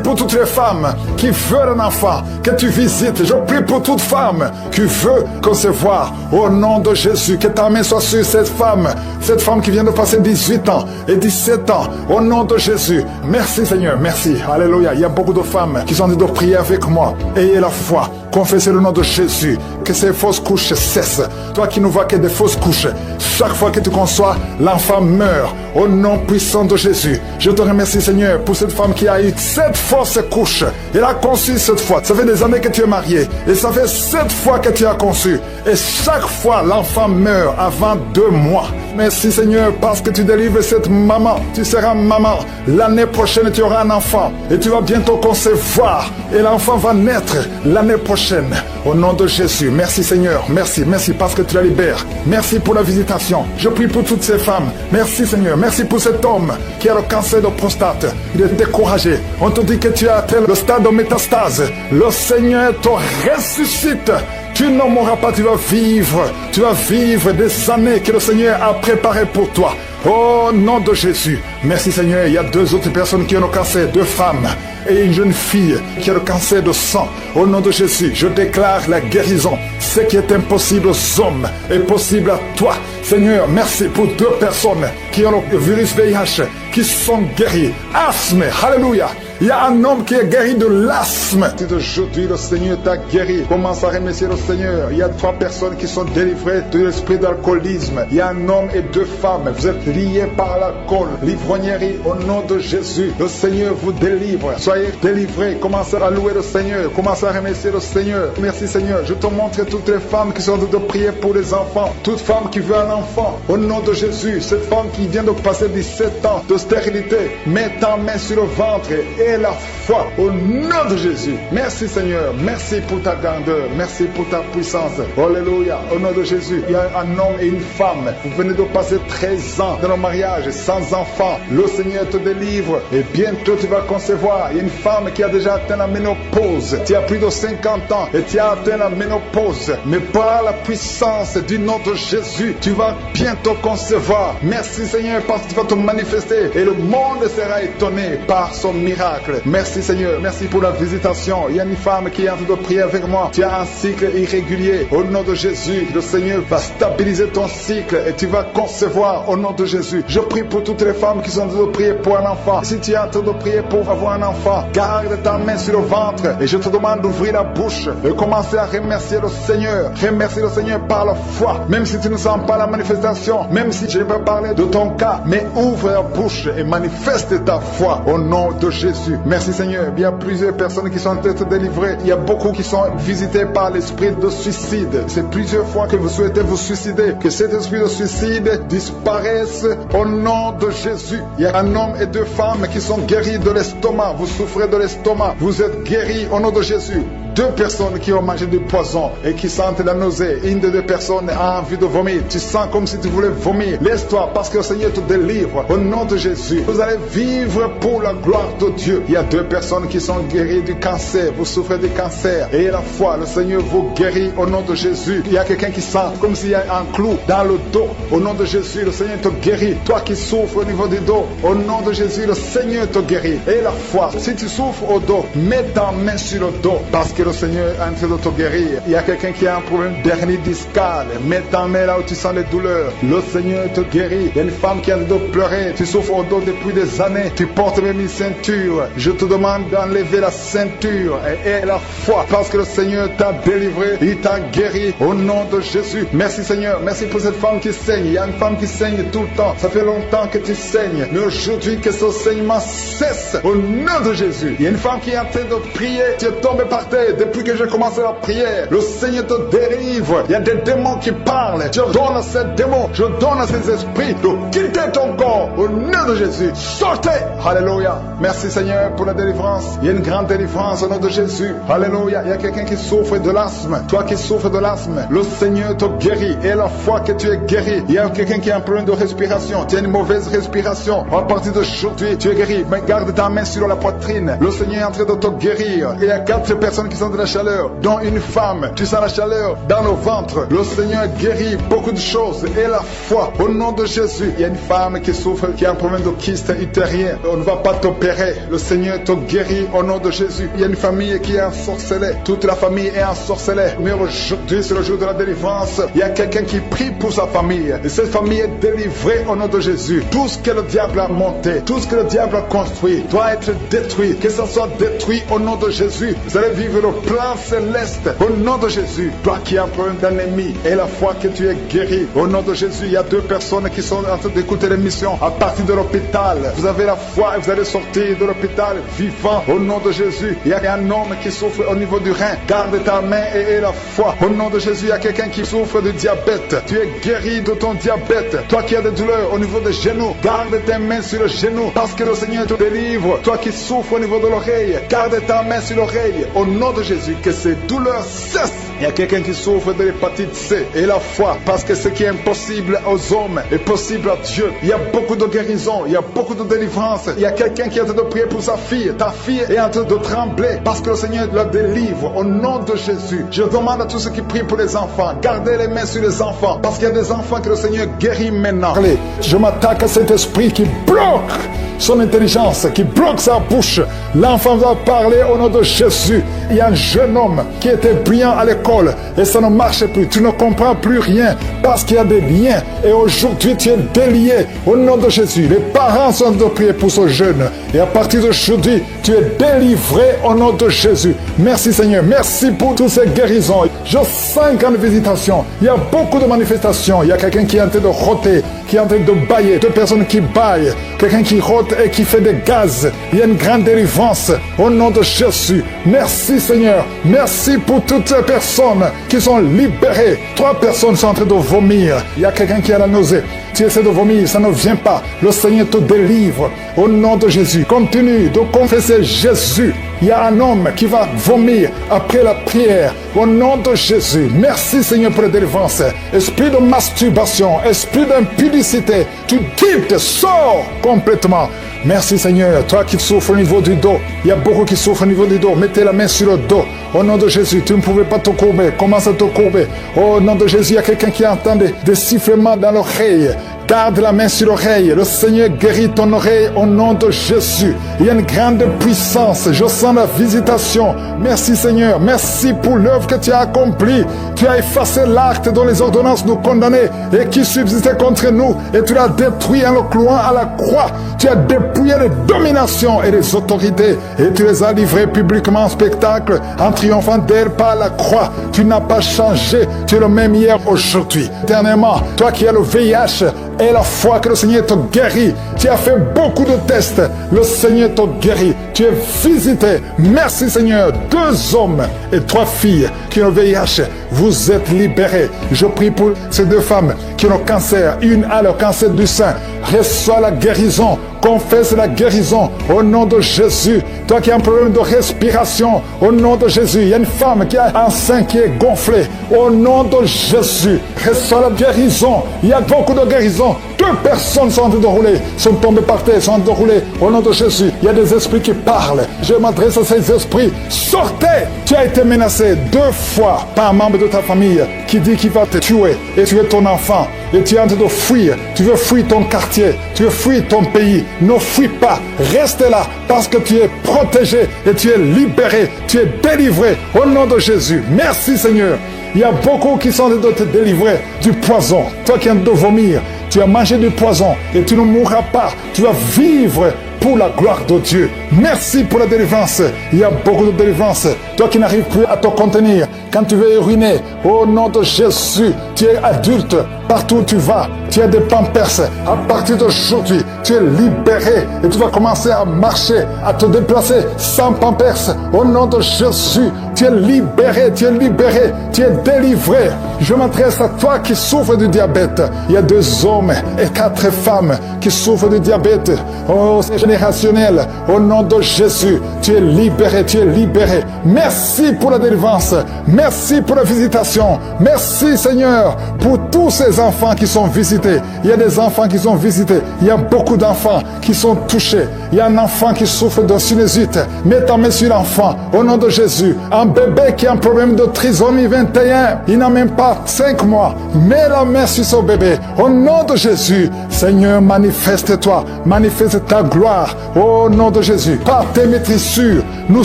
pour toutes les femmes qui veulent un enfant que tu visites. Je prie pour toute femme qui veut concevoir. Au nom de Jésus, que ta main soit sur cette femme qui vient de passer 18 ans et 17 ans. Au nom de Jésus. Merci Seigneur, merci. Alléluia. Il y a beaucoup de femmes qui sont en train de prier avec moi. Ayez la foi. Confessez le nom de Jésus. Que ces fausses couches cessent. Toi qui ne vois que des fausses couches, chaque fois que tu conçois, l'enfant meurt. Au nom puissant de Jésus. Je te remercie Seigneur pour cette femme qui a eu 7 fausses couches. Elle a conçu 7 fois. Ça fait des années que tu es marié. Et ça fait 7 fois que tu as conçu. Et chaque fois, l'enfant meurt avant 2 mois. Merci Seigneur parce que tu délivres cette maman. Tu seras maman. L'année prochaine, tu auras un enfant. Et tu vas bientôt concevoir. Et l'enfant va naître l'année prochaine. Au nom de Jésus. Merci Seigneur. Merci. Merci parce que tu la libères. Merci pour la visitation. Je prie pour toutes ces femmes. Merci Seigneur. Merci pour cet homme qui a le cancer de prostate. Il est découragé. On te dit que tu as atteint le stade de métastase. Le Seigneur te ressuscite. Tu ne mourras pas, tu vas vivre des années que le Seigneur a préparées pour toi. Au nom de Jésus. Merci Seigneur. Il y a 2 autres personnes qui ont le cancer, 2 femmes et une jeune fille qui a le cancer de sang. Au nom de Jésus, je déclare la guérison. Ce qui est impossible aux hommes est possible à toi. Seigneur, merci pour 2 personnes qui ont le virus VIH, qui sont guéris. Asthme, alléluia. Il y a un homme qui est guéri de l'asthme. Aujourd'hui, le Seigneur t'a guéri. Commence à remercier le Seigneur. Il y a 3 personnes qui sont délivrées de l'esprit d'alcoolisme. Il y a un homme et 2 femmes. Vous êtes liés par l'alcool, l'ivrognerie. Au nom de Jésus, le Seigneur vous délivre. Soyez délivrés. Commencez à louer le Seigneur. Commencez à remercier le Seigneur. Merci Seigneur. Je te montre toutes les femmes qui sont en train de prier pour les enfants. Toute femme qui veut un enfant. Au nom de Jésus, cette femme qui vient de passer 17 ans de stérilité, mets ta main sur le ventre et la foi au nom de Jésus. Merci Seigneur, merci pour ta grandeur, merci pour ta puissance. Alléluia, au nom de Jésus. Il y a un homme et une femme. Vous venez de passer 13 ans dans le mariage sans enfant. Le Seigneur te délivre et bientôt tu vas concevoir. Il y a une femme qui a déjà atteint la ménopause. Tu as plus de 50 ans et tu as atteint la ménopause. Mais par la puissance du nom de Jésus, tu vas bientôt concevoir. Merci Seigneur parce que tu vas te manifester et le monde sera étonné par son miracle. Merci Seigneur, merci pour la visitation. Il y a une femme qui est en train de prier avec moi. Tu as un cycle irrégulier. Au nom de Jésus, le Seigneur va stabiliser ton cycle et tu vas concevoir au nom de Jésus. Je prie pour toutes les femmes qui sont en train de prier pour un enfant. Si tu es en train de prier pour avoir un enfant, garde ta main sur le ventre et je te demande d'ouvrir la bouche et commencer à remercier le Seigneur. Remercie le Seigneur par la foi. Même si tu ne sens pas la manifestation, même si je ne peux parler de ton cas, mais ouvre la bouche et manifeste ta foi au nom de Jésus. Merci Seigneur. Il y a plusieurs personnes qui sont en train de délivrer. Il y a beaucoup qui sont visités par l'esprit de suicide. C'est plusieurs fois que vous souhaitez vous suicider. Que cet esprit de suicide disparaisse au nom de Jésus. Il y a un homme et 2 femmes qui sont guéris de l'estomac. Vous souffrez de l'estomac. Vous êtes guéris au nom de Jésus. 2 personnes qui ont mangé du poison et qui sentent la nausée. Une des 2 personnes a envie de vomir. Tu sens comme si tu voulais vomir. Laisse-toi parce que le Seigneur te délivre. Au nom de Jésus, vous allez vivre pour la gloire de Dieu. Il y a 2 personnes qui sont guéries du cancer. Vous souffrez du cancer. Et la foi, le Seigneur vous guérit au nom de Jésus. Il y a quelqu'un qui sent comme s'il y a un clou dans le dos. Au nom de Jésus, le Seigneur te guérit. Toi qui souffres au niveau du dos, au nom de Jésus, le Seigneur te guérit. Et la foi, si tu souffres au dos, mets ta main sur le dos parce que le Seigneur est en train de te guérir. Il y a quelqu'un qui a un problème d'hernie discale. Mets ta main là où tu sens les douleurs. Le Seigneur te guérit. Il y a une femme qui a le dos pleurer. Tu souffres au dos depuis des années. Tu portes même une ceinture. Je te demande d'enlever la ceinture et la foi parce que le Seigneur t'a délivré. Il t'a guéri au nom de Jésus. Merci Seigneur. Merci pour cette femme qui saigne. Il y a une femme qui saigne tout le temps. Ça fait longtemps que tu saignes. Mais aujourd'hui que ce saignement cesse au nom de Jésus. Il y a une femme qui est en train de prier. Tu es tombé par terre depuis que j'ai commencé la prière. Le Seigneur te délivre. Il y a des démons qui parlent. Je donne à ces démons, je donne à ces esprits de quitter ton corps au nom de Jésus. Sortez. Alléluia. Merci Seigneur pour la délivrance. Il y a une grande délivrance au nom de Jésus. Alléluia. Il y a quelqu'un qui souffre de l'asthme. Toi qui souffres de l'asthme, le Seigneur te guérit. Et la fois que tu es guéri, il y a quelqu'un qui a un problème de respiration. Tu as une mauvaise respiration. À partir d'aujourd'hui, tu es guéri. Mais garde ta main sur la poitrine. Le Seigneur est en train de te guérir. Il y a 4 personnes qui sont de la chaleur, dont une femme. Tu sens la chaleur dans le ventre. Le Seigneur guérit beaucoup de choses. Et la foi au nom de Jésus. Il y a une femme qui souffre, qui a un problème de kyste utérien. On ne va pas t'opérer. Le Seigneur te guérit au nom de Jésus. Il y a une famille qui est ensorcelée. Toute la famille est ensorcelée. Mais aujourd'hui, c'est le jour de la délivrance. Il y a quelqu'un qui prie pour sa famille. Et cette famille est délivrée au nom de Jésus. Tout ce que le diable a monté, tout ce que le diable a construit, doit être détruit. Que ça soit détruit au nom de Jésus. Vous allez vivre le plan céleste au nom de Jésus. Toi qui as un problème d'ennemi et la foi que tu es guéri au nom de Jésus. Il y a 2 personnes qui sont en train d'écouter l'émission à partir de l'hôpital. Vous avez la foi et vous allez sortir de l'hôpital vivant au nom de Jésus. Il y a un homme qui souffre au niveau du rein. Garde ta main et la foi au nom de Jésus. Il y a quelqu'un qui souffre de diabète. Tu es guéri de ton diabète. Toi qui as des douleurs au niveau des genoux, garde tes mains sur le genou parce que le Seigneur te délivre. Toi qui souffres au niveau de l'oreille, garde ta main sur l'oreille au nom de Jésus. Que ces douleurs cessent. Il y a quelqu'un qui souffre de l'hépatite C et la foi parce que ce qui est impossible aux hommes est possible à Dieu. Il y a beaucoup de guérison, il y a beaucoup de délivrance. Il y a quelqu'un qui est en train de prier pour sa fille. Ta fille est en train de trembler parce que le Seigneur la délivre au nom de Jésus. Je demande à tous ceux qui prient pour les enfants, gardez les mains sur les enfants parce qu'il y a des enfants que le Seigneur guérit maintenant. Allez, je m'attaque à cet esprit qui bloque son intelligence, qui bloque sa bouche. L'enfant va parler au nom de Jésus. Il y a un jeune homme qui était brillant à l'école. l'école et ça ne marche plus. Tu ne comprends plus rien parce qu'il y a des liens. Et aujourd'hui, tu es délié au nom de Jésus. Les parents sont de prier pour ce jeune. Et à partir d'aujourd'hui, tu es délivré au nom de Jésus. Merci Seigneur. Merci pour toutes ces guérisons. Je sens qu'en visitation, il y a beaucoup de manifestations. Il y a quelqu'un qui est en train de rôter, qui est en train de bailler. Deux personnes qui baillent. Quelqu'un qui rôte et qui fait des gaz. Il y a une grande délivrance au nom de Jésus. Merci Seigneur. Merci pour toutes les personnes qui sont libérées. 3 personnes sont en train de vomir. Il y a quelqu'un qui a la nausée. Tu essaies de vomir, ça ne vient pas. Le Seigneur te délivre au nom de Jésus. Continue de confesser Jésus. Il y a un homme qui va vomir après la prière au nom de Jésus. Merci Seigneur pour la délivrance. Esprit de masturbation, esprit d'impudicité, tu quittes, sors complètement. Merci Seigneur, toi qui souffres au niveau du dos. Il y a beaucoup qui souffrent au niveau du dos. Mettez la main sur le dos. Au nom de Jésus, tu ne pouvais pas te courber. Commence à te courber. Au nom de Jésus, il y a quelqu'un qui entend des sifflements dans l'oreille. Garde la main sur l'oreille. Le Seigneur guérit ton oreille au nom de Jésus. Il y a une grande puissance. Je sens la visitation. Merci Seigneur. Merci pour l'œuvre que tu as accomplie. Tu as effacé l'acte dont les ordonnances nous condamnaient et qui subsistait contre nous. Et tu l'as détruit en le clouant à la croix. Tu as dépouillé les dominations et les autorités. Et tu les as livrées publiquement en spectacle en triomphant d'elles par la croix. Tu n'as pas changé. Tu es le même hier, aujourd'hui. Éternellement, toi qui as le VIH, et la foi que le Seigneur te guérit. Tu as fait beaucoup de tests. Le Seigneur te guérit. Tu es visité. Merci Seigneur. 2 hommes et 3 filles qui ont le VIH. Vous êtes libérés. Je prie pour ces 2 femmes qui ont le cancer. Une a le cancer du sein. Reçois la guérison. Confesse la guérison au nom de Jésus. Toi qui as un problème de respiration, au nom de Jésus. Il y a une femme qui a un sein qui est gonflé. Au nom de Jésus, reçois la guérison. Il y a beaucoup de guérisons. 2 personnes sont en train de rouler, sont tombées par terre, sont en train de rouler. Au nom de Jésus, il y a des esprits qui parlent. Je m'adresse à ces esprits. Sortez! Tu as été menacé 2 fois par un membre de ta famille qui dit qu'il va te tuer et tuer ton enfant. Et tu es en train de fuir. Tu veux fuir ton quartier. Tu veux fuir ton pays. Ne fuis pas. Reste là parce que tu es protégé et tu es libéré. Tu es délivré au nom de Jésus. Merci Seigneur. Il y a beaucoup qui sont en train de te délivrer du poison. Toi qui es en train de vomir, tu as mangé du poison et tu ne mourras pas. Tu vas vivre pour la gloire de Dieu. Merci pour la délivrance. Il y a beaucoup de délivrance. Toi qui n'arrives plus à te contenir, quand tu veux uriner, au nom de Jésus, tu es adulte. Partout où tu vas, tu as des pampers. À partir d'aujourd'hui, tu es libéré et tu vas commencer à marcher, à te déplacer sans pampers. Au nom de Jésus, tu es libéré, tu es libéré, tu es délivré. Je m'adresse à toi qui souffres du diabète. Il y a 2 hommes et 4 femmes qui souffrent du diabète. Oh, c'est générationnel. Au nom de Jésus, tu es libéré, tu es libéré. Merci pour la délivrance. Merci pour la visitation. Merci Seigneur pour tous ces enfants qui sont visités. Il y a des enfants qui sont visités. Il y a beaucoup d'enfants qui sont touchés. Il y a un enfant qui souffre de sinusite. Mets ta main sur l'enfant. Au nom de Jésus. Un bébé qui a un problème de trisomie 21. Il n'a même pas 5 mois. Mets la main sur ce bébé. Au nom de Jésus. Seigneur, manifeste-toi. Manifeste ta gloire. Au nom de Jésus. Par tes maîtrissures, nous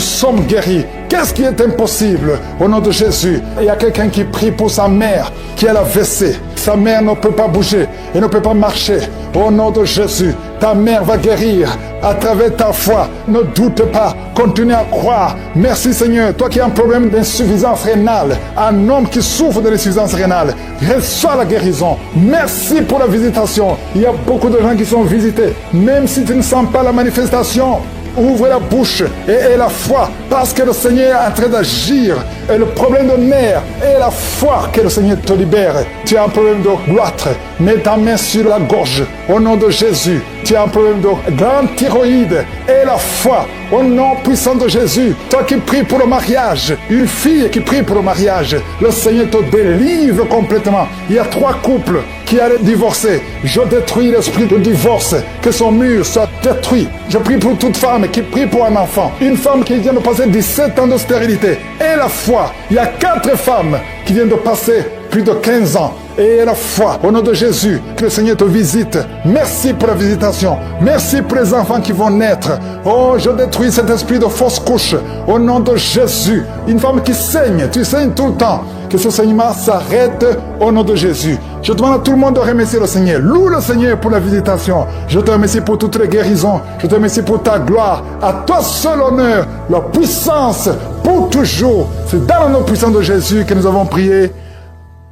sommes guéris. Qu'est-ce qui est impossible? Au nom de Jésus, il y a quelqu'un qui prie pour sa mère qui a la WC. Sa mère ne peut pas bouger et ne peut pas marcher. Au nom de Jésus, ta mère va guérir à travers ta foi. Ne doute pas, continue à croire. Merci Seigneur, toi qui as un problème d'insuffisance rénale, un homme qui souffre de l'insuffisance rénale, reçois la guérison. Merci pour la visitation. Il y a beaucoup de gens qui sont visités, même si tu ne sens pas la manifestation. Ouvre la bouche et la foi parce que le Seigneur est en train d'agir. Et le problème de nerf est la foi que le Seigneur te libère. Tu as un problème de goitre, mets ta main sur la gorge au nom de Jésus. Tu as un problème de grande thyroïde et la foi au nom puissant de Jésus. Toi qui pries pour le mariage, une fille qui prie pour le mariage, le Seigneur te délivre complètement. Il y a 3 couples qui allaient divorcer. Je détruis l'esprit de divorce, que son mur soit détruit. Je prie pour toute femme qui prie pour un enfant. Une femme qui vient de passer 17 ans de stérilité. Et la foi. Il y a 4 femmes qui viennent de passer plus de 15 ans. Et la foi, au nom de Jésus, que le Seigneur te visite. Merci pour la visitation. Merci pour les enfants qui vont naître. Oh, je détruis cet esprit de fausse couche. Au nom de Jésus. Une femme qui saigne, tu saignes tout le temps. que ce saignement s'arrête au nom de Jésus. Je demande à tout le monde de remercier le Seigneur. Loue le Seigneur pour la visitation. Je te remercie pour toutes les guérisons. Je te remercie pour ta gloire. À toi seul honneur, la puissance pour toujours. C'est dans le nom puissant de Jésus que nous avons prié.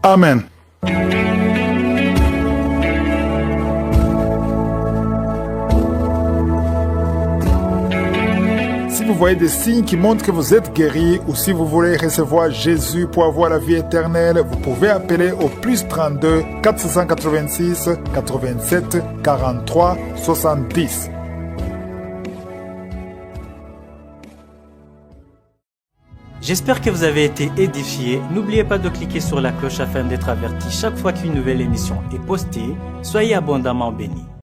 Amen. Si vous voyez des signes qui montrent que vous êtes guéri ou si vous voulez recevoir Jésus pour avoir la vie éternelle, vous pouvez appeler au plus 32 486 87 43 70. J'espère que vous avez été édifiés. N'oubliez pas de cliquer sur la cloche afin d'être averti chaque fois qu'une nouvelle émission est postée. Soyez abondamment bénis.